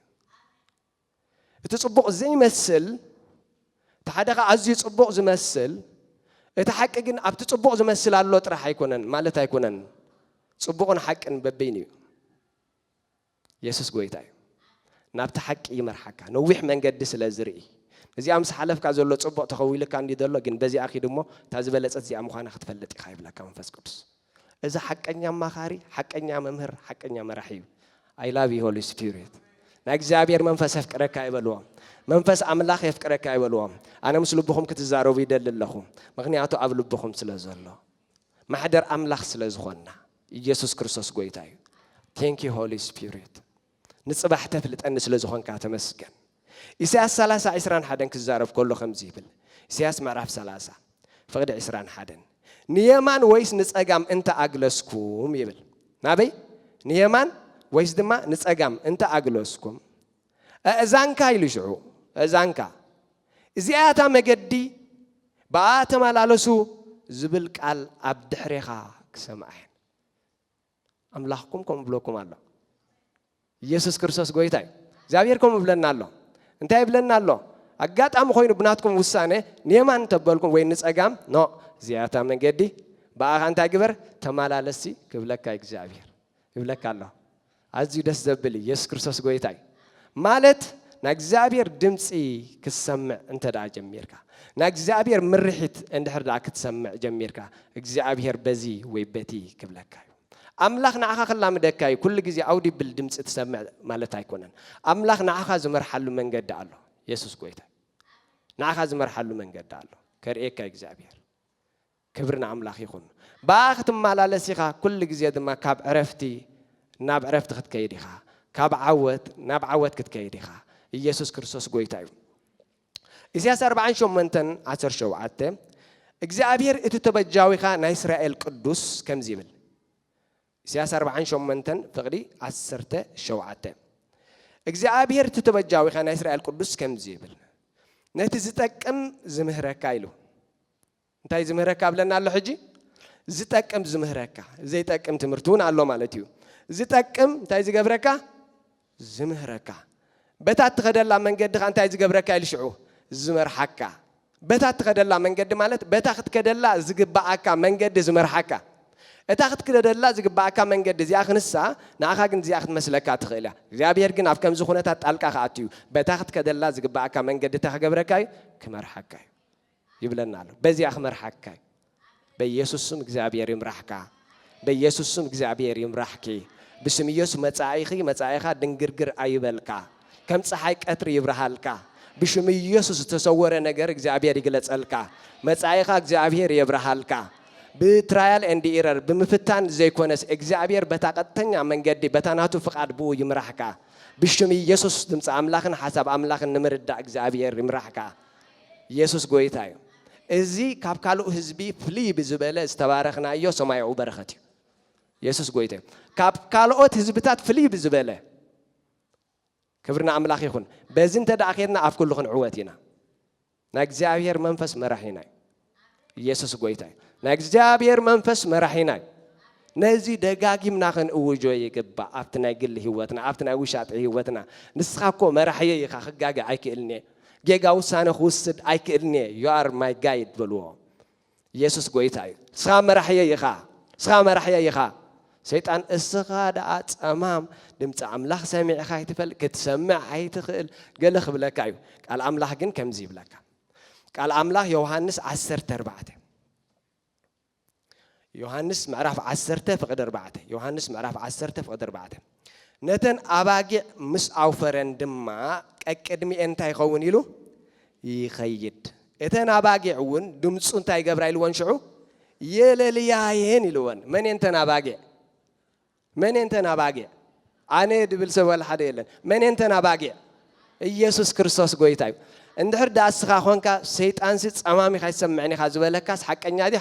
እቲ ጽቡቕ ዘይመስል ተሓደኻ ኣዝዩ ጽቡቕ ዝመስል እቲ ሓቂ ግን ኣብቲ ጽቡቕ ዝመስል ኣሎ ጥራሕ ኣይኮነን ማለት ኣይኮነን ጽቡቕን ሓቅን በበይን እዩ ኢየሱስ ጎይታ እዩ ናብቲ ሓቂ ይመርሓካ ነዊሕ መንገዲ ስለ ዝርኢ እዚኣ ምስ ሓለፍካ ዘሎ ጽቡቕ ተኸዊልካ እንዲ ዘሎ ግን በዚ ኣኺድ እሞ እታ ዝበለፀት እዚኣ ምዃና ክትፈልጥ ኢኻ ይብለካ መንፈስ ቅዱስ እዚ ሓቀኛ ማኻሪ ሓቀኛ መምህር ሓቀኛ መራሒ እዩ I love you Holy Spirit ናይ እግዚአብሔር መንፈስ ያፍቅረካ ይበልዎ መንፈስ አምላኽ ያፍቅረካ ይበልዎ ኣነ ምስ ልብኹም ክትዛረቡ ይደል ኣለኹ ምክንያቱ ኣብ ልብኹም ስለ ዘሎ ማሕደር አምላኽ ስለ ዝኾንና ኢየሱስ ክርስቶስ ጎይታ እዩ thank you Holy Spirit ንጽባሕ ተፍልጠኒ ስለ ዝኾንካ ተመስገን ኢሳያስ 30:21 ክዛረብ ከሎ ከምዚ ይብል ኢሳያስ ምዕራፍ 30 ፍቅዲ 21 ንየማን ወይስ ንጸጋም እንተ ኣግለስኩም ይብል ናበይ ንየማን ወይስ ድማ ንጸጋም እንተ ኣግለስኩም እዛንካ ይልሽዑ እዛንካ እዚኣታ መገዲ ባተማላለሱ ዝብል ቃል ኣብ ድሕሪኻ ክሰማዕን ኣምላኽኩም ከም ብለኩም ኣሎ ኢየሱስ ክርስቶስ ጎይታ እዩ እግዚአብሔር ከም ብለና ኣሎ እንታይ ይብለና ኣሎ ኣጋጣሚ ኮይኑ ብናትኩም ውሳኔ ንየማን ተበልኩም ወይ ንጸጋም ኖ እዚኣታ መገዲ ባኻ እንታይ ግበር ተማላለሲ ክብለካ እግዚአብሔር ይብለካ ኣሎ ኣዝዩ ደስ ዘብል ኢየሱስ ክርስቶስ ጎይታ እዩ ማለት ناجزابير دمسي كسمع أنت دا جميركا ناجزابير مرحت عند حردا كتسمع جميركا اجزابير بزي ويبتي كبلكا أملاخ نعخا خلا مدكاي كل جزء عودي بالدمس تسمع مالتها يكونن أملاخ نعخا زمر حلو من قد الله يسوع قويته نعخا زمر حلو من قد الله كرئيك اجزابير كبرنا أملاخ يكون باخت مالا لسيخا كل جزء دما كاب عرفتي ناب عرفت خد كيديخا كاب عوت ناب عوت كت كيديخا يسوع كريستوس قويته إسياس 40 شومنتن 10 شوعته اجزابير اتتبجاويخا نا إسرائيل قدوس كم زيبل إسياس 40 شومنتن فقدي 10 شوعته اجزابير اتتبجاويخا نا إسرائيل قدوس كم زيبل نتزتقم زمهركا إلو انتي زمهركا بلنا الله حجي زتقم زمهركا زي تقم تمرتون الله مالتيو زتقم انتي زغبركا زمهركا بتات تخدلا منقد انت عايز جبرك يلشعو زمر حكا بتات تخدلا منقد مالت بتاخد كدلا زغباكا منقد زمر حكا اتاخد كدلا زغباكا منقد زي اخنسا ناخا كن زي اخد مسلكا تخيلا እግዚአብሔር ግን አፍ ከም ዝኹነታ ጣልቃ ካአትዩ በታخت ከደላ ዝግባአካ መንገድ ተኸገብረካይ ክመርሐካይ ይብለናል በዚህ አኽመርሐካይ በኢየሱስ ስም እግዚአብሔር ይምራሕካ በኢየሱስ ስም እግዚአብሔር ይምራሕኪ بسم ኢየሱስ መጻኢኻ ድንግርግር አይበልካ كم صحي قطر يبرهالكا بشم يسوع تصور نجار እግዚአብሔር ይግለጸልካ መጻኢኻ እግዚአብሔር ይብርሃልካ بترايل اند ايرر بمفتان زي كونس እግዚአብሔር በታቀተኛ መንገድ በታናቱ ፍቃድ ቡ ይምራሕካ بشم يسوع ድምጽ አምላኽን ሐሳብ አምላኽን ንምርዳ እግዚአብሔር ይምራሕካ ኢየሱስ ጎይታዩ እዚ ካብ ካልኡ ህዝቢ ፍሊ ብዝበለ ዝተባረኽናዮ ሰማያዊ በረኸት ኢየሱስ ጎይታዩ ካብ ካልኦት ህዝብታት ፍሊ ብዝበለ كبرنا أملاخ يخون بزين تداخلنا أف كل خن عواتنا نجزابير منفس مرحينا يسوع قويتاي نجزابير منفس مرحينا نزي دقاقي مناخن أوجوي يقبع أفتنا يقل هواتنا أفتنا وشات هواتنا نسخاكو مرحية يخاخ جاجا أيك إلني جاجا وسانة خوسد أيك إلني you are my guide بلوه يسوع قويتاي سخا مرحية يخا سخا مرحية يخا سيطان السخادات أمام دمت أملاخ سامع خاي تفل كتسمع هاي تخيل قال خبلك أيو قال أملاخ جن كم زيب لك قال أملاخ يوحنس 10:4 يوحنس معرف 10:4 يوحنس معرف 10:4 نتن أباجي مس أوفرن دما أكدمي أنتي خون يلو يخيد إتن أباجي عون دمت أنتي جبرائيل وانشعو يللياين يلون من أنتن أباجي من أنت نباجي أنا دبل سوال حدا يلن من أنت نباجي يسوع كريستوس قويتاي عند حد أسخا خونك سيد أنسيت أمامي خايس سمعني خازوالك كاس حق أنيادي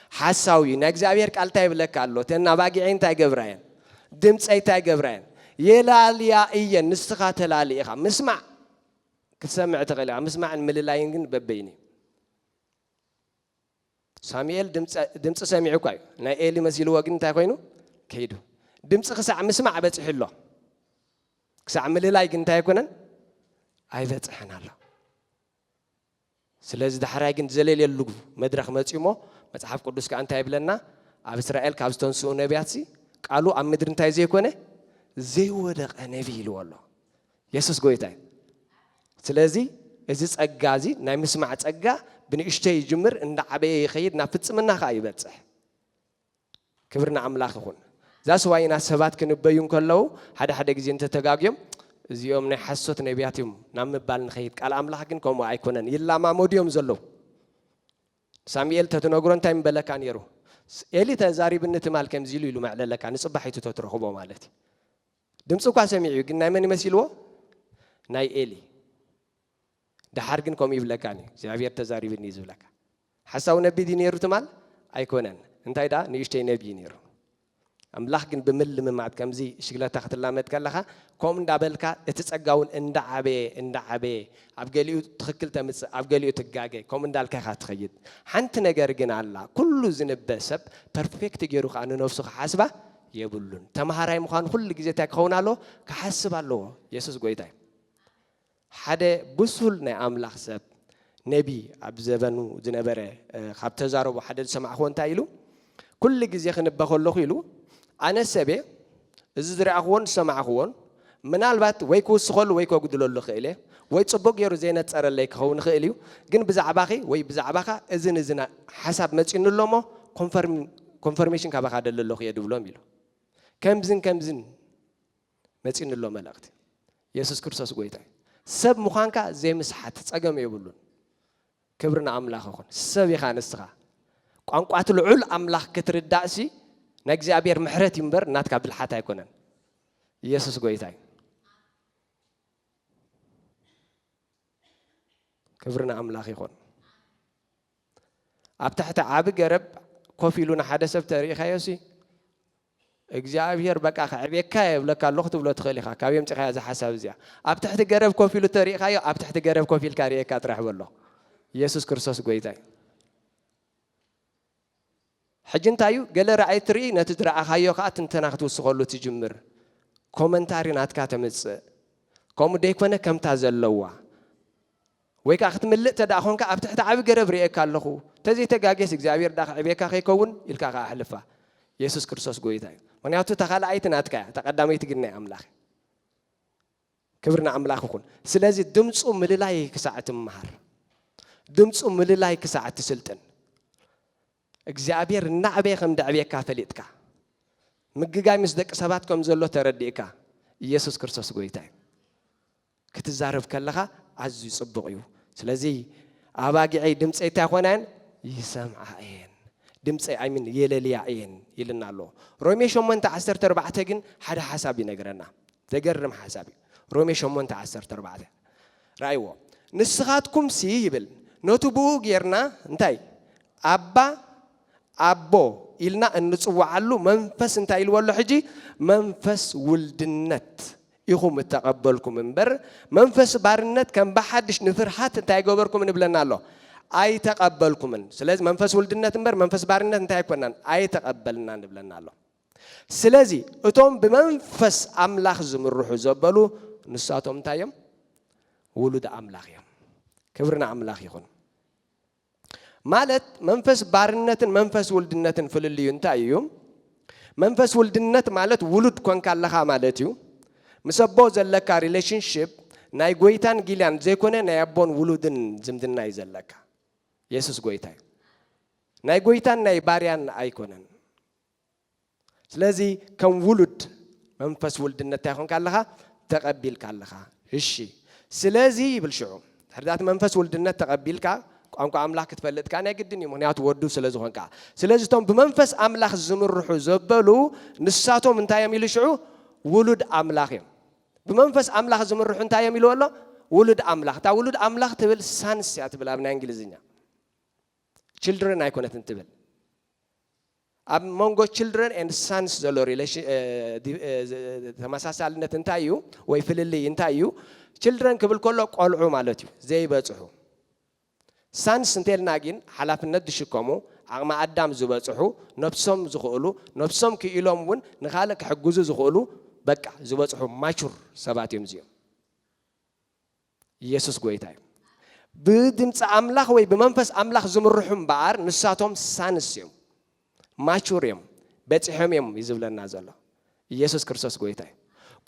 حساوي نجزابير قالتاي بلك الله تن نباجي عين تاي جبرائيل دمت أي تاي جبرائيل يلاليا إيه نسخة تلاليها مسمع كسمع تغلى مسمع المللاين جن ببيني ساميل دمت سامعك أي نا إلي مسيلو وجن تاكوينو كيدو دمت خسع مسمع بتحله خسع مللاي جن تاكونن أي بتحنا الله سلازي دحراي جن زليل يلقو مدرخ متيمو متحف قدوس كأنت هيبلنا عب إسرائيل كابستون سو نبياتي قالوا أم مدرن تاي زي كونه زي ودق نبي له والله يسوع قويتاي سلازي إزيس أجازي نايم مسمع أجا بنشتي جمر إن عبيه يخيد نافذ منا خايب بتصح كبرنا أملاخ خون ذا سواينا سبات كنبيون كله حدا جزين تتجاجم زيوم نحسوت نبياتهم نام بالن خيد قال أملاخ كن كم وعيكونن يلا ما موديوم زلوا ساميل تتناقرون تايم بلكان يرو إلي تزاري بنت مال كم زيلو يلو معلل لكان صباح يتترخبوا مالتي دمسوا كاسميعي قلنا من يمثلوا ناي إلي ده حرقن كم يبلكاني زعبير تزاري بالنيزو لك حساو نبي دينيرو تمال أيكونن انت هيدا نيشتي نبي نيرو أملاح جن بمل من معد كم زي شغلة تحت اللامت كلها كم دابلكا تتسقون اندعبي أبجليو تخكل تمس أبجليو تجاجي كم دالك خات خيد حنت نجار جن الله كل زنب بسب perfect جروخ عنو نفسه حاسبة يبلون تمهراي مخان كل جزء تكون له كحسب الله يسوع قويتاي حدا بسول نأملاح سب نبي أبزبنو زنبرة خبت زارو وحدا سمع خون تايلو كل جزء خن بخلو خيلو أنا سبي إذا أخوان سمع أخوان ምናልባት ወይ ክውስኸሉ ወይ ከጉድለሉ ክእል ወይ ጽቡቅ ገይሩ ዘይነጸረለይ ክኸውን ክእል እዩ ግን ብዛዕባኺ ወይ ብዛዕባኻ እዝን ሓሳብ መፂኑሎሞ ኮንፈርሜሽን ካባኻ ደለለኹ እየ ድብሎም ኢሉ ከምዝን መፂኑሎ መልእኽቲ ኢየሱስ ክርስቶስ ጎይታ ሰብ ምዃንካ ዘይምስሓት ፀገም የብሉን ክብሪ ንኣምላኽ ይኹን ሰብ ኢኻ ንስኻ ቋንቋት ልዑል ኣምላኽ ክትርዳእሲ ንእግዚአብሔር ምሕረት ይምበር ናትካ ብልሓት ኣይኮነን ኢየሱስ ጎይታ ክብሪ ንኣምላኽ ይኹን ኣብ ታሕቲ ዓቢ ገረብ ኮፍ ኢሉ ንሓደ ሰብ ተሪእኻዮሲ እግዚአብሔር በቃ ከዕቤካ የብለካ ኣለኹ ትብሎ ትኽእል ኢኻ ካብ የምፅኻያ ዛ ሓሳብ እዚኣ ኣብ ትሕቲ ገረብ ኮፍ ኢሉ ተሪእኻዮ ኣብ ትሕቲ ገረብ ኮፍ ኢልካ ሪእካ ጥራሕ በሎ ኢየሱስ ክርስቶስ ጎይታ ሕጂ እንታይ እዩ ገለ ረኣይ ትርኢ ነቲ ዝረኣኻዮ ከዓ ትንተና ክትውስኸሉ ትጅምር ኮመንታሪ ናትካ ተምፅእ ከምኡ ደይኮነ ከምታ ዘለዋ ወይ ከዓ ክትምልእ ተዳእ ኾንካ ኣብ ትሕቲ ዓቢ ገረብ ሪእካ ኣለኹ ተዘይተጋገስ እግዚአብሔር ዳ ከዕቤካ ከይከውን ኢልካ ከዓ ኣሕልፋ ኢየሱስ ክርስቶስ ጎይታ እዩ ምክንያቱ ተኻልኣይቲ ናትካ እያ ተቐዳመይቲ ግን ናይ ኣምላኽ ክብሪ ንኣምላኽ ይኹን ስለዚ ድምፁ ምልላይ ክሳዕ ትምሃር ድምፁ ምልላይ ክሳዕ ትስልጥን እግዚአብሔር እናዕበየ ከም ደዕቤካ ፈሊጥካ ምግጋይ ምስ ደቂ ሰባት ከም ዘሎ ተረዲእካ ኢየሱስ ክርስቶስ ጎይታ እዩ ክትዛረብ ከለኻ ኣዝዩ ጽቡቕ እዩ ስለዚ ኣባጊዐይ ድምፀይ እንታይ ኮነን ይሰምዓ እየን ድምፀይ ኣይምን የለልያ እየን ይልና ኣሎ ሮሜ 8:14 ግን ሓደ ሓሳብ ይነግረና ዘገርም ሓሳብ እዩ ሮሜ 8:14 ራእይዎ ንስኻትኩም ሲ ይብል ነቱ ብኡ ጌርና እንታይ ኣቦ ኢልና እንጽዋዓሉ መንፈስ እንታይ ኢልወሎ ሕጂ መንፈስ ውልድነት ኢኹም እተቐበልኩም እምበር መንፈስ ባርነት ከም ብሓድሽ ንፍርሃት እንታይ ገበርኩም ንብለና ኣሎ ኣይተቐበልኩምን ስለዚ መንፈስ ውልድነት እምበር መንፈስ ባርነት እንታይ ኣይኮናን ኣይተቐበልና ንብለና ኣሎ ስለዚ እቶም ብመንፈስ ኣምላኽ ዝምርሑ ዘበሉ ንሳቶም እንታይ እዮም ውሉድ ኣምላኽ እዮም ክብሪ ንኣምላኽ ይኹን ማለት መንፈስ ባርነትን መንፈስ ውልድነትን ፍልልዩ እንታይ እዩ መንፈስ ውልድነት ማለት ውሉድ ኮንካ ኣለኻ ማለት እዩ ምስ ኣቦ ዘለካ ሪሌሽንሽፕ ናይ ጎይታን ጊልያን ዘይኮነ ናይ ኣቦን ውሉድን ዝምድና እዩ ዘለካ ኢየሱስ ጎይታ እዩ ናይ ጎይታን ናይ ባርያን ኣይኮነን ስለዚ ከም ውሉድ መንፈስ ውልድነት እንታይ ኮንካ ኣለኻ ተቐቢልካ ኣለኻ እሺ ስለዚ ይብል ሽዑ ሕርዳት መንፈስ ውልድነት ተቐቢልካ ቋንቋ ኣምላኽ ክትፈልጥካ ናይ ግድን እዩ ምክንያቱ ወዱ ስለ ዝኾንካ ስለዚ እቶም ብመንፈስ ኣምላኽ ዝምርሑ ዘበሉ ንሳቶም እንታይ እዮም ኢሉ ሽዑ ውሉድ ኣምላኽ እዮም ብመንፈስ ኣምላኽ ዝምርሑ እንታይ እዮም ኢሉ ኣሎ ውሉድ ኣምላኽ እታ ውሉድ ኣምላኽ ትብል ሳንስ እያ ትብል ኣብ ናይ እንግሊዝኛ children ኣይኮነትን ትብል ኣብ መንጎ children and sons ዘሎ ሪሌሽን ተመሳሳልነት እንታይ እዩ ወይ ፍልልይ እንታይ እዩ children ክብል ከሎ ቆልዑ ማለት እዩ ዘይበፅሑ ሳንስ እንተልና ግን ሓላፍነት ዝሽከሙ ዓቕሚ ኣዳም ዝበፅሑ ነፍሶም ዝኽእሉ ነፍሶም ክኢሎም እውን ንኻልእ ክሕግዙ ዝኽእሉ በቃ ዝበፅሑ ማቹር ሰባት እዮም እዚኦም ኢየሱስ ጎይታ እዩ ብድምፂ ኣምላኽ ወይ ብመንፈስ ኣምላኽ ዝምርሑ እምበኣር ንሳቶም ሳንስ እዮም ማቹር እዮም በፂሖም እዮም ይዝብለና ዘሎ ኢየሱስ ክርስቶስ ጎይታ እዩ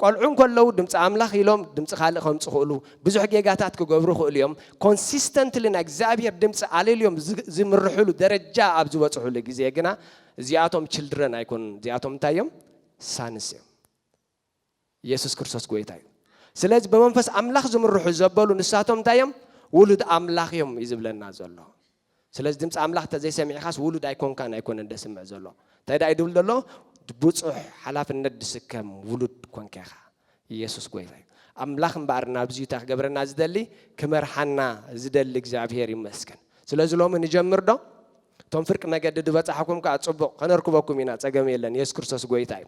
ቆልዑን ከለዉ ድምፂ ኣምላኽ ኢሎም ድምፂ ካልእ ከምፅእ ክእሉ ብዙሕ ጌጋታት ክገብሩ ክእሉ እዮም ኮንሲስተንትሊ ናይ እግዚኣብሔር ድምፂ ኣልልዮም ዝምርሕሉ ደረጃ ኣብ ዝበፅሑሉ ግዜ ግና እዚኣቶም ችልድረን ኣይኮኑን እዚኣቶም እንታይ እዮም ሳንስ እዮም ኢየሱስ ክርስቶስ ጎይታ እዩ ስለዚ ብመንፈስ ኣምላኽ ዝምርሑ ዘበሉ ንሳቶም እንታይ እዮም ውሉድ ኣምላኽ እዮም ይዝብለና ዘሎ ስለዚ ድምፂ ኣምላኽ ተዘይሰሚዕኻስ ውሉድ ኣይኮንካን ኣይኮነን ደስምዕ ዘሎ እንታይ ዳ ይድብል ዘሎ ብፁሕ ሓላፍነት ድስከም ውሉድ ኮንካ ኢኻ ኢየሱስ ጎይታ እዩ ኣምላኽ እምበኣር ናብዚዩ እንታይ ክገብረና ዝደሊ ክመርሓና ዝደሊ እግዚኣብሔር ይመስገን ስለዚ ሎሚ ንጀምር ዶ እቶም ፍርቂ መገዲ ድበፃሕኩም ከዓ ፅቡቕ ከነርክበኩም ኢና ፀገም የለን ኢየሱስ ክርስቶስ ጎይታ እዩ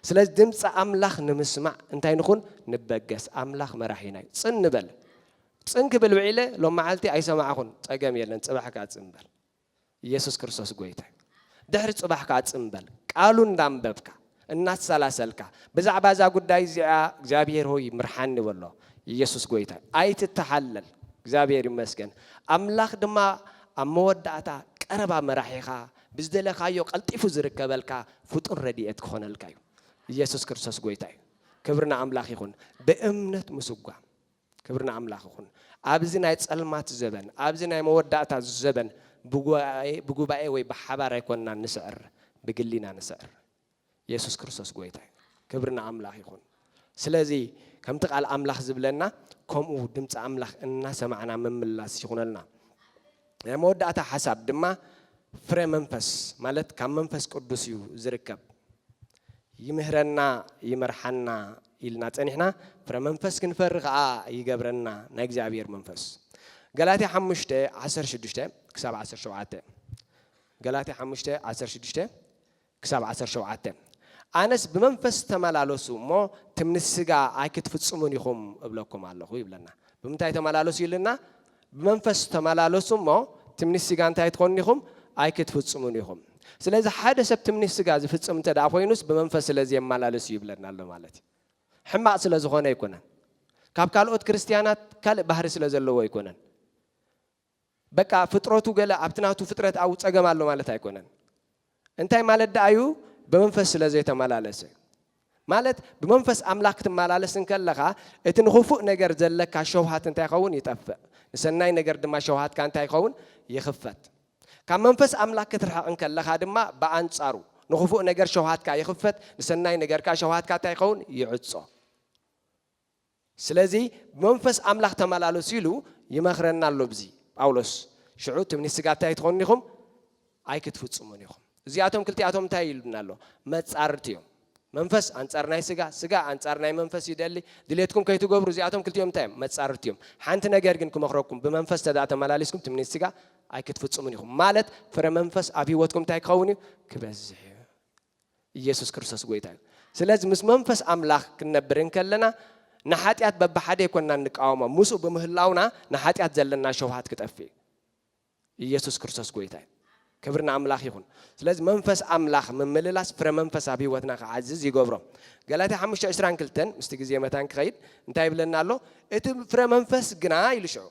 ስለዚ ድምፂ ኣምላኽ ንምስማዕ እንታይ ንኹን ንበገስ ኣምላኽ መራሒና እዩ ፅን ንበል ፅን ክብል ውዒለ ሎም መዓልቲ ኣይሰማዕኹን ፀገም የለን ፅባሕ ከዓ ፅን በል ኢየሱስ ክርስቶስ ጎይታ እዩ ድሕሪ ፅባሕ ከዓ ፅን በል ቃሉ እንዳንበብካ እናተሰላሰልካ ብዛዕባ እዛ ጉዳይ እዚኣ እግዚኣብሔር ሆይ ምርሓኒ በሎ ኢየሱስ ጎይታ ኣይትተሓለል እግዚኣብሔር ይመስገን ኣምላኽ ድማ ኣብ መወዳእታ ቀረባ መራሒኻ ብዝደለኻዮ ቀልጢፉ ዝርከበልካ ፍጡር ረድኤት ክኾነልካ እዩ ኢየሱስ ክርስቶስ ጎይታ እዩ ክብርና ኣምላኽ ይኹን ብእምነት ምስጓ ክብርና ኣምላኽ ይኹን ኣብዚ ናይ ጸልማት ዘበን ኣብዚ ናይ መወዳእታ ዘበን ብጉባኤ ወይ ብሓባር ኣይኮንና ንስዕር ብግሊና ንስዕር ኢየሱስ ክርስቶስ ጎይታ ክብርና ኣምላኽ ይኹን ስለዚ ከምቲ ቃል ኣምላኽ ዝብለና ከምኡ ድምፂ ኣምላኽ እናሰማዕና መምላስ ይኹነልና ናይ መወዳእታ ሓሳብ ድማ ፍሬ መንፈስ ማለት ካብ መንፈስ ቅዱስ እዩ ዝርከብ ይምህረና ይመርሐና ኢልና ጸኒሕና ፍሬ መንፈስ ክንፈሪ ከዓ ይገብረና ናይ እግዚአብሔር መንፈስ ገላትያ 5:16 ክሳብ 17 ገላትያ 5:16 ክሳብ 17 ኣነስ ብመንፈስ ተመላለሱ እሞ ትምኒት ስጋ ኣይክትፍጽሙን ኢኹም እብለኩም ኣለኹ ይብለና ብምንታይ ተመላለሱ ይልና ብመንፈስ ተመላለሱ እሞ ትምኒት ስጋ እንታይ ትኾኑ ኢኹም ኣይክትፍጽሙን ኢኹም ስለዚ ሓደ ሰብ ትምኒት ስጋ ዝፍጽም እንተዳ ኮይኑስ ብመንፈስ ስለዚ የመላለሱ ይብለና ኣሎ ማለት እዩ ሕማቅ ስለ ዝኾነ ኣይኮነን ካብ ካልኦት ክርስቲያናት ካልእ ባህሪ ስለ ዘለዎ ኣይኮነን በቃ ፍጥረቱ ገለ ኣብትናቱ ፍጥረት ኣው ጸገም ኣሎ ማለት ኣይኮነን እንታይ ማለት ዳዩ በመንፈስ ስለዚ የተመላለሰ ማለት በመንፈስ አምላክ ትመላለስን ከለኻ እቲ ንኹፉእ ነገር ዘለካ ሸውሃት እንታይ ይኸውን ይጠፍእ ንሰናይ ነገር ድማ ሸውሃት ካ እንታይ ይኸውን ይኽፈት ካብ መንፈስ አምላክ ክትርሐቅን ከለኻ ድማ በአንጻሩ ንኹፉእ ነገር ሸውሃት ካ ይኽፈት ንሰናይ ነገር ካ ሸውሃት ካ እንታይ ይኸውን ይዕጾ ስለዚ መንፈስ አምላክ ተመላለሱ ኢሉ ይመኽረና ኣሎ ብዚ ጳውሎስ ሽዑ ትምኒት ስጋ እንታይ ትኾኑ ኢኹም ኣይክትፍጽሙን ኢኹም እዚኣቶም ክልቲኣቶም እንታይ ይሉና ኣሎ መጻርት እዮም መንፈስ አንጻር ናይ ስጋ አንጻር ናይ መንፈስ ይደሊ ድሌትኩም ከይትገብሩ እዚኣቶም ክልቲኦም እንታይ መጻርት እዮም ሓንቲ ነገር ግን ክመኽረኩም ብመንፈስ ተመላለስኩም ትምኒት ስጋ ኣይክትፍጽሙን ኢኹም ማለት ፍረ መንፈስ ኣብ ህይወትኩም እንታይ ክኸውን እዩ ክበዝሕ ኢየሱስ ክርስቶስ ጎይታ እዩ ስለዚ ምስ መንፈስ አምላክ ክንነብርን ከለና ንሓጢአት በብሓደ ይኮንና ንቃወሞ ሙሱ በምህላውና ንሓጢአት ዘለና ሸውሃት ክጠፍእ ኢየሱስ ክርስቶስ ጎይታ እዩ ክብርና አምላኽ ይኹን ስለዚህ መንፈስ አምላኽ መመለላስ ፍረ መንፈስ ኣብ ህይወትና ከዓዝዝ ይገብሮ ገላትያ 5:22 ምስቲ ግዜ መታን ክኸይድ እንታይ ይብለና ኣሎ እቲ ፍረ መንፈስ ግና ይልሽዑ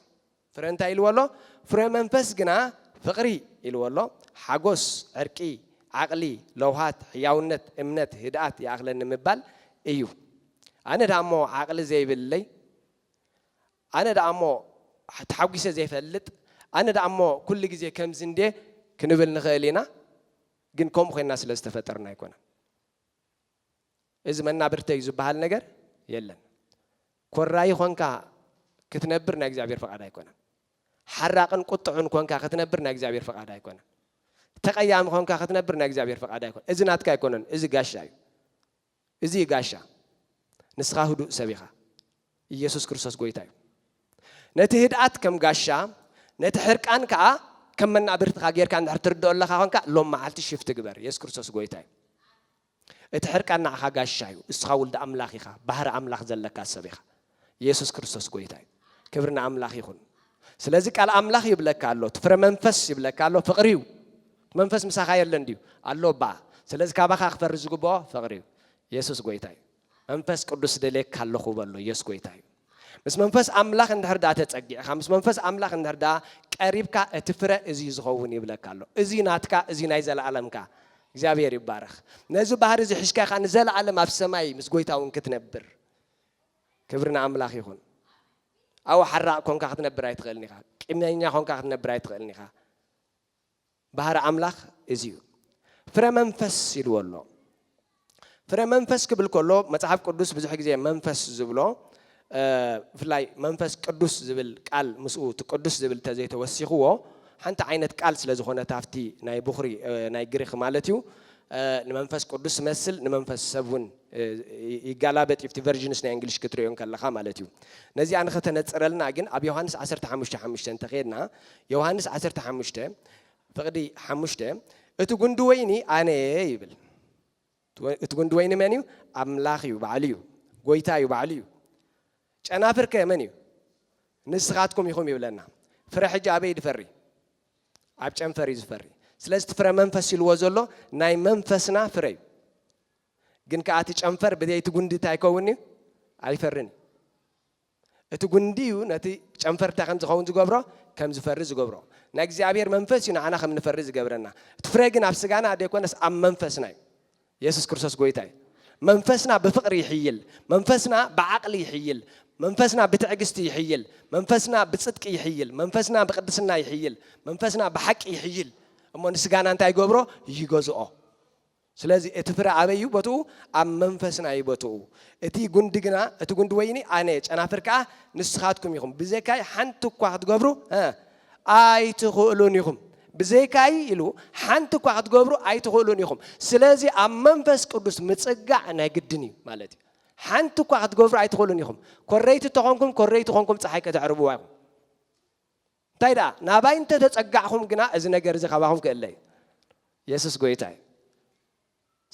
ፍረ እንታይ ይልወሎ ፍረ መንፈስ ግና ፍቅሪ ይልወሎ ሓጎስ ዕርቂ ዓቅሊ ለውሃት ሕያውነት እምነት ህድኣት ያኽለን ምባል እዩ ኣነ ዳሞ ዓቅሊ ዘይብለይ ኣነ ዳሞ ተሓጒሰ ዘይፈልጥ ኣነ ዳሞ ኩሉ ግዜ ከምዝ እንደ ክንብል ንኽእል ኢና ግን ከምኡ ኮይና ስለ ዝተፈጠርና ኣይኮነን እዚ መናብርተይ ዝበሃል ነገር የለን ኮራይ ኾንካ ክትነብር ናይ እግዚአብሔር ፈቃድ ኣይኮነን ሓራቅን ቁጥዑን ኾንካ ክትነብር ናይ እግዚአብሔር ፈቃድ ኣይኮነን ተቀያሚ ኾንካ ክትነብር ናይ እግዚአብሔር ፈቃድ ኣይኮነን እዚ ናትካ ኣይኮነን እዚ ጋሻ እዩ እዚ ጋሻ ንስኻ ህዱእ ሰቢኻ ኢየሱስ ክርስቶስ ጎይታ እዩ ነቲ ህድኣት ከም ጋሻ ነቲ ሕርቃን ከዓ ከም መናብርትኻ ጌርካ እንድሕር ትርድኦ ኣለኻ ኾንካ ሎም መዓልቲ ሽፍቲ ግበር ኢየሱስ ክርስቶስ ጎይታ እዩ እቲ ሕርቃን ንዓኻ ጋሻ እዩ እስኻ ውልዲ ኣምላኽ ኢኻ ባህሪ ኣምላኽ ዘለካ ሰብ ኢኻ ኢየሱስ ክርስቶስ ጎይታ እዩ ክብርና ኣምላኽ ይኹን ስለዚ ቃል ኣምላኽ ይብለካ ኣሎ ፍረ መንፈስ ይብለካ ኣሎ ፍቅሪ እዩ መንፈስ ምሳኻ የለን ድዩ ኣሎ ባ ስለዚ ካባኻ ክፈሪ ዝግብኦ ፍቅሪ እዩ ኢየሱስ ጎይታ እዩ መንፈስ ቅዱስ ደሌካ ኣለኹ በሎ ኢየሱስ ጎይታ እዩ ምስ መንፈስ አምላኽ እንድሕር ዳ ተጸጊዕኻ ምስ መንፈስ አምላኽ እንድሕር ዳ ቀሪብካ እቲ ፍረ እዚ ዝኸውን ይብለካ ኣሎ እዚ ናትካ እዚ ናይ ዘለዓለምካ እግዚአብሔር ይባረኽ ነዚ ባህሪ እዚ ሕሽካ ኢኻ ንዘለዓለም ኣብ ሰማይ ምስ ጎይታውን ክትነብር ክብርና ኣምላኽ ይኹን ኣው ሓራቅ ኮንካ ክትነብር ኣይትኽእልን ኢኻ ቂመኛ ኮንካ ክትነብር ኣይትኽእልን ኢኻ ባህሪ ኣምላኽ እዚ እዩ ፍረ መንፈስ ይልዎ ኣሎ ፍረ መንፈስ ክብል ከሎ መጽሓፍ ቅዱስ ብዙሕ ግዜ መንፈስ ዝብሎ ፍላይ መንፈስ ቅዱስ ዝብል ቃል ምስኡ ቅዱስ ዝብል ተዘይተወሲኽዎ ሓንቲ ዓይነት ቃል ስለ ዝኾነ ታፍቲ ናይ ቡኽሪ ናይ ግሪክ ማለት እዩ ንመንፈስ ቅዱስ መስል ንመንፈስ ሰብውን ይጋላበጥ ይፍቲ ቨርዥንስ ናይ እንግሊሽ ክትሪኦን ከለኻ ማለት እዩ ነዚ ኣነ ከተነፅረልና ግን ኣብ ዮሐንስ 15:5 እንተኸድና ዮሐንስ 15 ፍቕዲ 5 እቲ ጉንዲ ወይኒ ኣነ ይብል እቲ ጉንዲ ወይኒ መን እዩ ኣምላኽ እዩ በዓል እዩ ጎይታ እዩ በዓል እዩ ጨናፍር ከመን እዩ ንስኻትኩም ኢኹም ይብለና ፍረ ሕጂ ኣበይ ድፈሪ ኣብ ጨንፈር እዩ ዝፈሪ ስለዚ ፍረ መንፈስ ይልዎ ዘሎ ናይ መንፈስና ፍረ እዩ ግን ከዓ እቲ ጨንፈር ብዘይቲ ጉንዲ እንታይ ይከውን እዩ ኣይፈርን እቲ ጉንዲ እዩ ነቲ ጨንፈርታ ከም ዝኸውን ዝገብሮ ከም ዝፈሪ ዝገብሮ ናይ እግዚአብሔር መንፈስ እዩ ንዓና ከም ንፈሪ ዝገብረና እቲ ፍረ ግን ኣብ ስጋና ኣይኮነስ ኣብ መንፈስና እዩ ኢየሱስ ክርስቶስ ጎይታ እዩ منفسنا بفقر يحيل منفسنا بعقل يحيل منفسنا بتعجست يحيل منفسنا بصدق يحيل منفسنا بقدسنا يحيل منفسنا بحق يحيل اما نسغانا انت يغبرو يغزو ስለዚህ እትፍራ አበዩ ቦቱ አም መንፈስና ይቦቱ እቲ ጉንድግና እቲ ጉንድ ወይኒ አነ ጨናፍርካ ንስኻትኩም ይኹም ብዘካይ ሓንቲ እኳ ክትገብሩ አይትኽእሉን ይኹም ብዘካይ ኢሉ ሓንቲ እኳ ክትገብሩ አይትኽእሉን ይኹም ስለዚህ አም መንፈስ ቅዱስ ምጽጋዕ ናይ ግድን እዩ ማለት እዩ ሓንቲ እኳ ክትገብሩ አይትኽእሉን ይኹም ኮረይቲ ተኾንኩም ኮረይቲ ኾንኩም ፀሓይ ከተዕርብዋ ይኹም ታይዳ ናባይንተ ተጸጋዕኹም ግና እዚ ነገር እዚ ከባኹም ከለይ ኢየሱስ ጎይታይ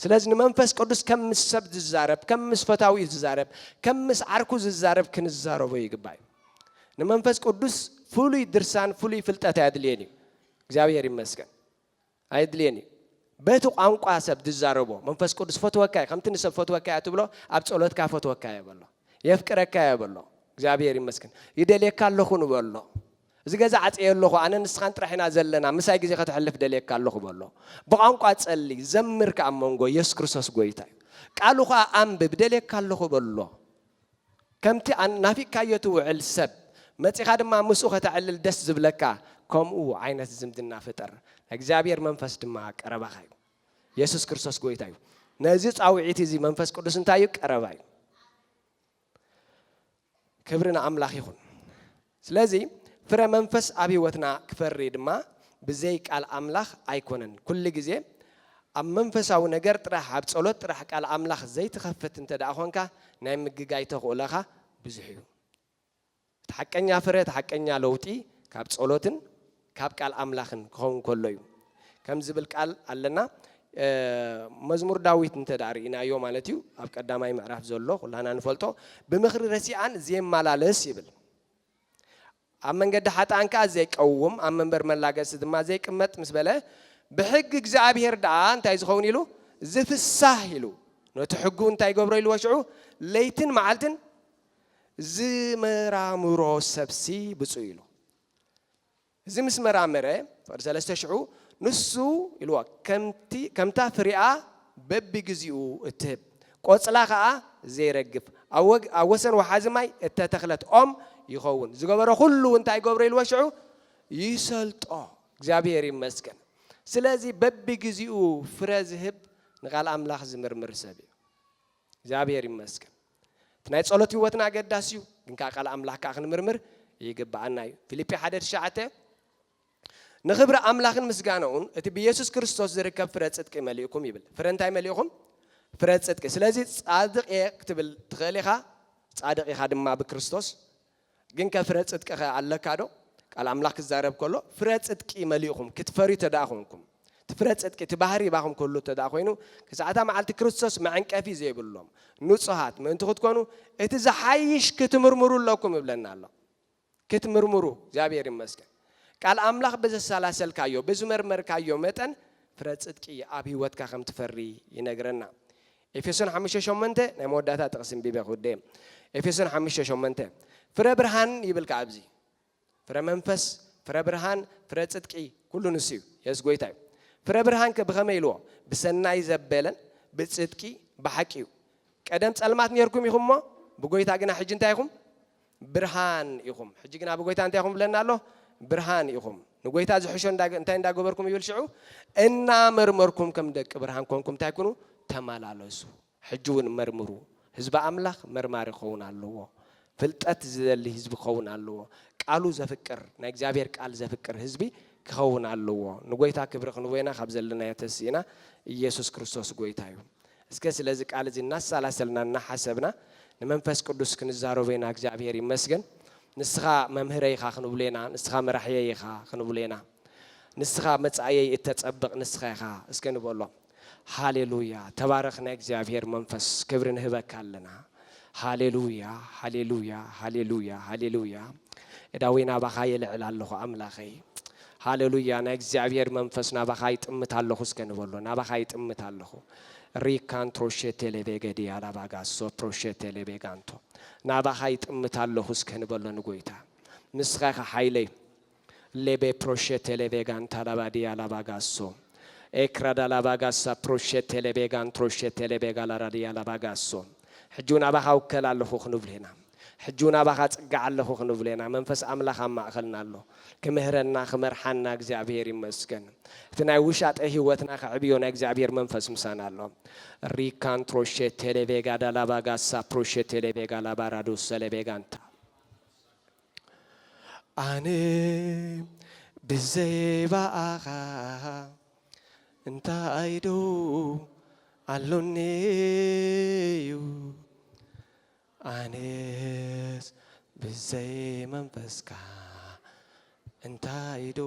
ስለዚህ መንፈስ ቅዱስ ከምስ ሰብ ዝዛረብ ከምስ ፈታዊ ዝዛረብ ከምስ ዓርኩ ዝዛረብ ክንዛረበው ይግባይ ንመንፈስ ቅዱስ ፍሉይ ድርሳን ፍሉይ ፍልጠት ያድልየኒ እግዚአብሔር ይመስገን አይድልየኒ በቱ ቋንቋ ሰብ ዝዛረቦ መንፈስ ቅዱስ ፈትወካይ ከምትን ሰብ ፈትወካይ አትብሎ አብ ጸሎትካ ፈትወካይ ያበሎ የፍቅረካ ያበሎ እግዚአብሔር ይመስገን ይደልየካ አለኹ ንበሎ እዚ ገዛ ዓጽየለኹ አነ ንስኻን ጥራሕና ዘለና ምሳይ ግዜ ከተሐልፍ ደልየካ አለኹ በሎ በቋንቋ ጸሊ ዘምርካ አመንጎ ኢየሱስ ክርስቶስ ጎይታ ቃሉኻ አንብብ ደልየካ አለኹ በሎ ከምቲ ናፊካ የትውዕል ሰብ መጽኻ ድማ ምስኡ ከተዕልል ደስ ዝብለካ ከምኡ ዓይነት ዝምድና ፍጠር እግዚአብሔር መንፈስ ድማ ቀረባኻ እዩ ኢየሱስ ክርስቶስ ጎይታ እዩ ነዚ ጻውዒት እዚ መንፈስ ቅዱስ እንታይ ቀረባ እዩ ክብርና አምላኽ ይኹን ስለዚህ ፍረ መንፈስ አብይወትና ክፈሪ ድማ ብዘይ ቃል አምላኽ አይኮነን ኩል ጊዜ አብ መንፈሳዊ ነገር ጥራሕ አብ ጸሎት ጥራሕ ቃል አምላኽ ዘይትኸፍት እንተዳ ኾንካ ናይ ምግጋይ ተኽእለኻ ብዙሕ እዩ ተሐቀኛ ፍረ ተሐቀኛ ለውጢ ካብ ጸሎትን ካብ ቃል አምላኽን ክኸውን ከሎ እዩ ከም ዝብል ቃል አለና መዝሙር ዳዊት እንተዳሪናዮ ማለት እዩ አብ ቀዳማይ ምዕራፍ ዘሎ ኩላና ንፈልጦ ብምኽሪ ረሲዓን ዘየማላለስ ይብል አብ መንገድ ኃጣንካ ዘይቀውም አብ መንበር መላገስ ድማ ዘይቅመጥ ምስ በለ ብሕግ እግዚአብሔር ዳ እንታይ ዝኸውን ኢሉ ዝፍሳህ ኢሉ ነቲ ሕጉ እንታይ ገብሮ ኢሉ ወሽዑ ለይትን መዓልትን ዝመራምሮ ሰብሲ ብፁ ኢሉ እዚ ምስ መራመረ ፍቅዲ 3,000 ንሱ ኢልዋ ከምታ ፍሪኣ በቢግዚኡ እትህብ ቆጽላ ከዓ ዘይረግፍ ኣብ ወሰን ወሓዚ ማይ እተተኽለት ኦም ይኸውን ዝገበረ ሁሉ እንታይ ገብሮ ኢሉ ወሽዑ ይሰልጦ እግዚአብሔር ይመስገን ስለዚህ በቢግዚኡ ፍረ ዝህብ ንቃል አምላኽ ዝምርምር ሰብ እዩ እግዚአብሔር ይመስገን ናይ ጸሎት ህይወትና አገዳሲ እዩ ግን ቃል አምላኽ ከዓ ክንምርምር ይግባአና እዩ ፊልጵ 1:9 ንኽብሪ አምላኽን ምስጋናውን እቲ ብኢየሱስ ክርስቶስ ዝርከብ ፍረ ጽድቂ መሊእኩም ይብል ፍረ እንታይ መሊእኩም ፍረ ጽድቂ ስለዚህ ጻድቅ ክትብል ትኽእል ኢኻ ጻድቅ ኢኻ ድማ ብክርስቶስ ግን ከፍረ ጽድቂ ኣለካ ዶ ቃል አምላኽ ክዛረብ ከሎ ፍረ ጽድቂ መሊእኩም ክትፈሪ ተዳኹምኩም ፍረ ጽድቂ ትባህሪ ባኹም ከሎ ተዳ ኮይኑ ከሰዓታ መዓልቲ ክርስቶስ መዕንቀፊ ዘይብሎም ንጹሃት ምእንቲ ክትኮኑ እቲ ዝሓይሽ ክትምርምሩ ለኩም ይብለና ኣሎ ክትምርምሩ እግዚአብሔር ይመስገን ቃል አምላኽ በዘሳላሰልካዮ በዝመርመርካዮ መጠን ፍረ ጽድቂ ኣብ ህይወትካ ከም ትፈሪ ይነግረና ኤፌሶን 5:8 ናይ መወዳእታ ጥቕስን ቢበኹደ ኤፌሶን 5:8 ፍረ ብርሃን ይብልካ ኣብዚ ፍረ መንፈስ ፍረ ብርሃን ፍረ ጽድቂ ኩሉ ንሱ እዩ የስ ጎይታ እዩ ፍረ ብርሃን ብኸመይ ኢልዎ ብሰናይ ዘበለን ብጽድቂ ብሓቂ እዩ ቀደም ጸልማት ነርኩም ኢኹም ሞ ብጎይታ ግና ሕጂ እንታይ ኢኹም ብርሃን ኢኹም ሕጂ ግና ብጎይታ እንታይ ኢኹም ብለና ኣሎ ብርሃን ኢኹም ንጎይታ ዝሕሾ እንታይ እንዳገበርኩም ይብል ሽዑ እና መርመርኩም ከም ደቂ ብርሃን ኮንኩም እንታይ ኩኑ ተመላለሱ ሕጂ እውን መርምሩ ህዝቢ አምላኽ መርማሪ ክኸውን ኣለዎ ፍልጠት ዝደሊ ህዝቢ ክኸውን ኣለዎ ቃሉ ዘፍቅር ናይ እግዚአብሔር ቃል ዘፍቅር ህዝቢ ክኸውን ኣለዎ ንጎይታ ክብሪ ክንወይና ካብ ዘለና የተስኢና ኢየሱስ ክርስቶስ ጎይታ እዩ እስከ ስለዚ ቃል እዚ እናሳላሰልና እናሓሰብና ንመንፈስ ቅዱስ ክንዛረበና እግዚአብሔር ይመስገን ንስኻ መምህረይ ኢኻ ክንብለና ንስኻ መራሕየይ ኢኻ ክንብለና ንስኻ መጻእየይ እተጸብቕ ንስኻ ኢኻ እስከ ንበሎ ሃሌሉያ ተባረኽና እግዚአብሔር መንፈስ ክብርን ህበካ ኣለና ሃሌሉያ ሃሌሉያ ሃሌሉያ ሃሌሉያ እዳዊና ባኻ የልዕል ኣለኹ አምላኸይ ሃሌሉያ ናይ እግዚአብሔር መንፈስ ናባኻ ይጥምት ኣለኹ እስከ ንበሎ ናባኻ ይጥምት ኣለኹ ሪካንትሮሼቴሌ ቤገዲ አላባጋሶ ፕሮሼቴሌ ቤጋንቶ ናባኻ ይጥምት ኣለኹ እስከ ንበሎ ንጎይታ ንስኻ ኢኻ ሓይለይ ሌቤ ፕሮሼቴሌ ቤጋንታ አላባዲ አላባጋሶ ኤክራዳ ላባጋሳ ፕሮሼት ቴሌቤጋን ትሮሼት ቴሌቤጋ ላራዲያ ላባጋሶ ሕጁና ባኻው ከላለኹ ክንብለና ሕጁና ባኻ ጽጋዓለኹ ክንብለና መንፈስ አምላኽ ማእኸልና ኣሎ ክምህረና ክመርሓና እግዚአብሔር ይመስገን እቲ ናይ ውሻጠ ህይወትና ከዕብዮ ናይ እግዚአብሔር መንፈስ ምሳና ኣሎ ሪካን ትሮሼት ቴሌቤጋ ዳላባጋሳ ፕሮሼት ቴሌቤጋ ላባራዶ ሰሌቤጋንታ አነ ብዘይባአኻ እንታይዶ አሎኔዩ አኔስ ብዘይ መንፈስካ እንታይዶ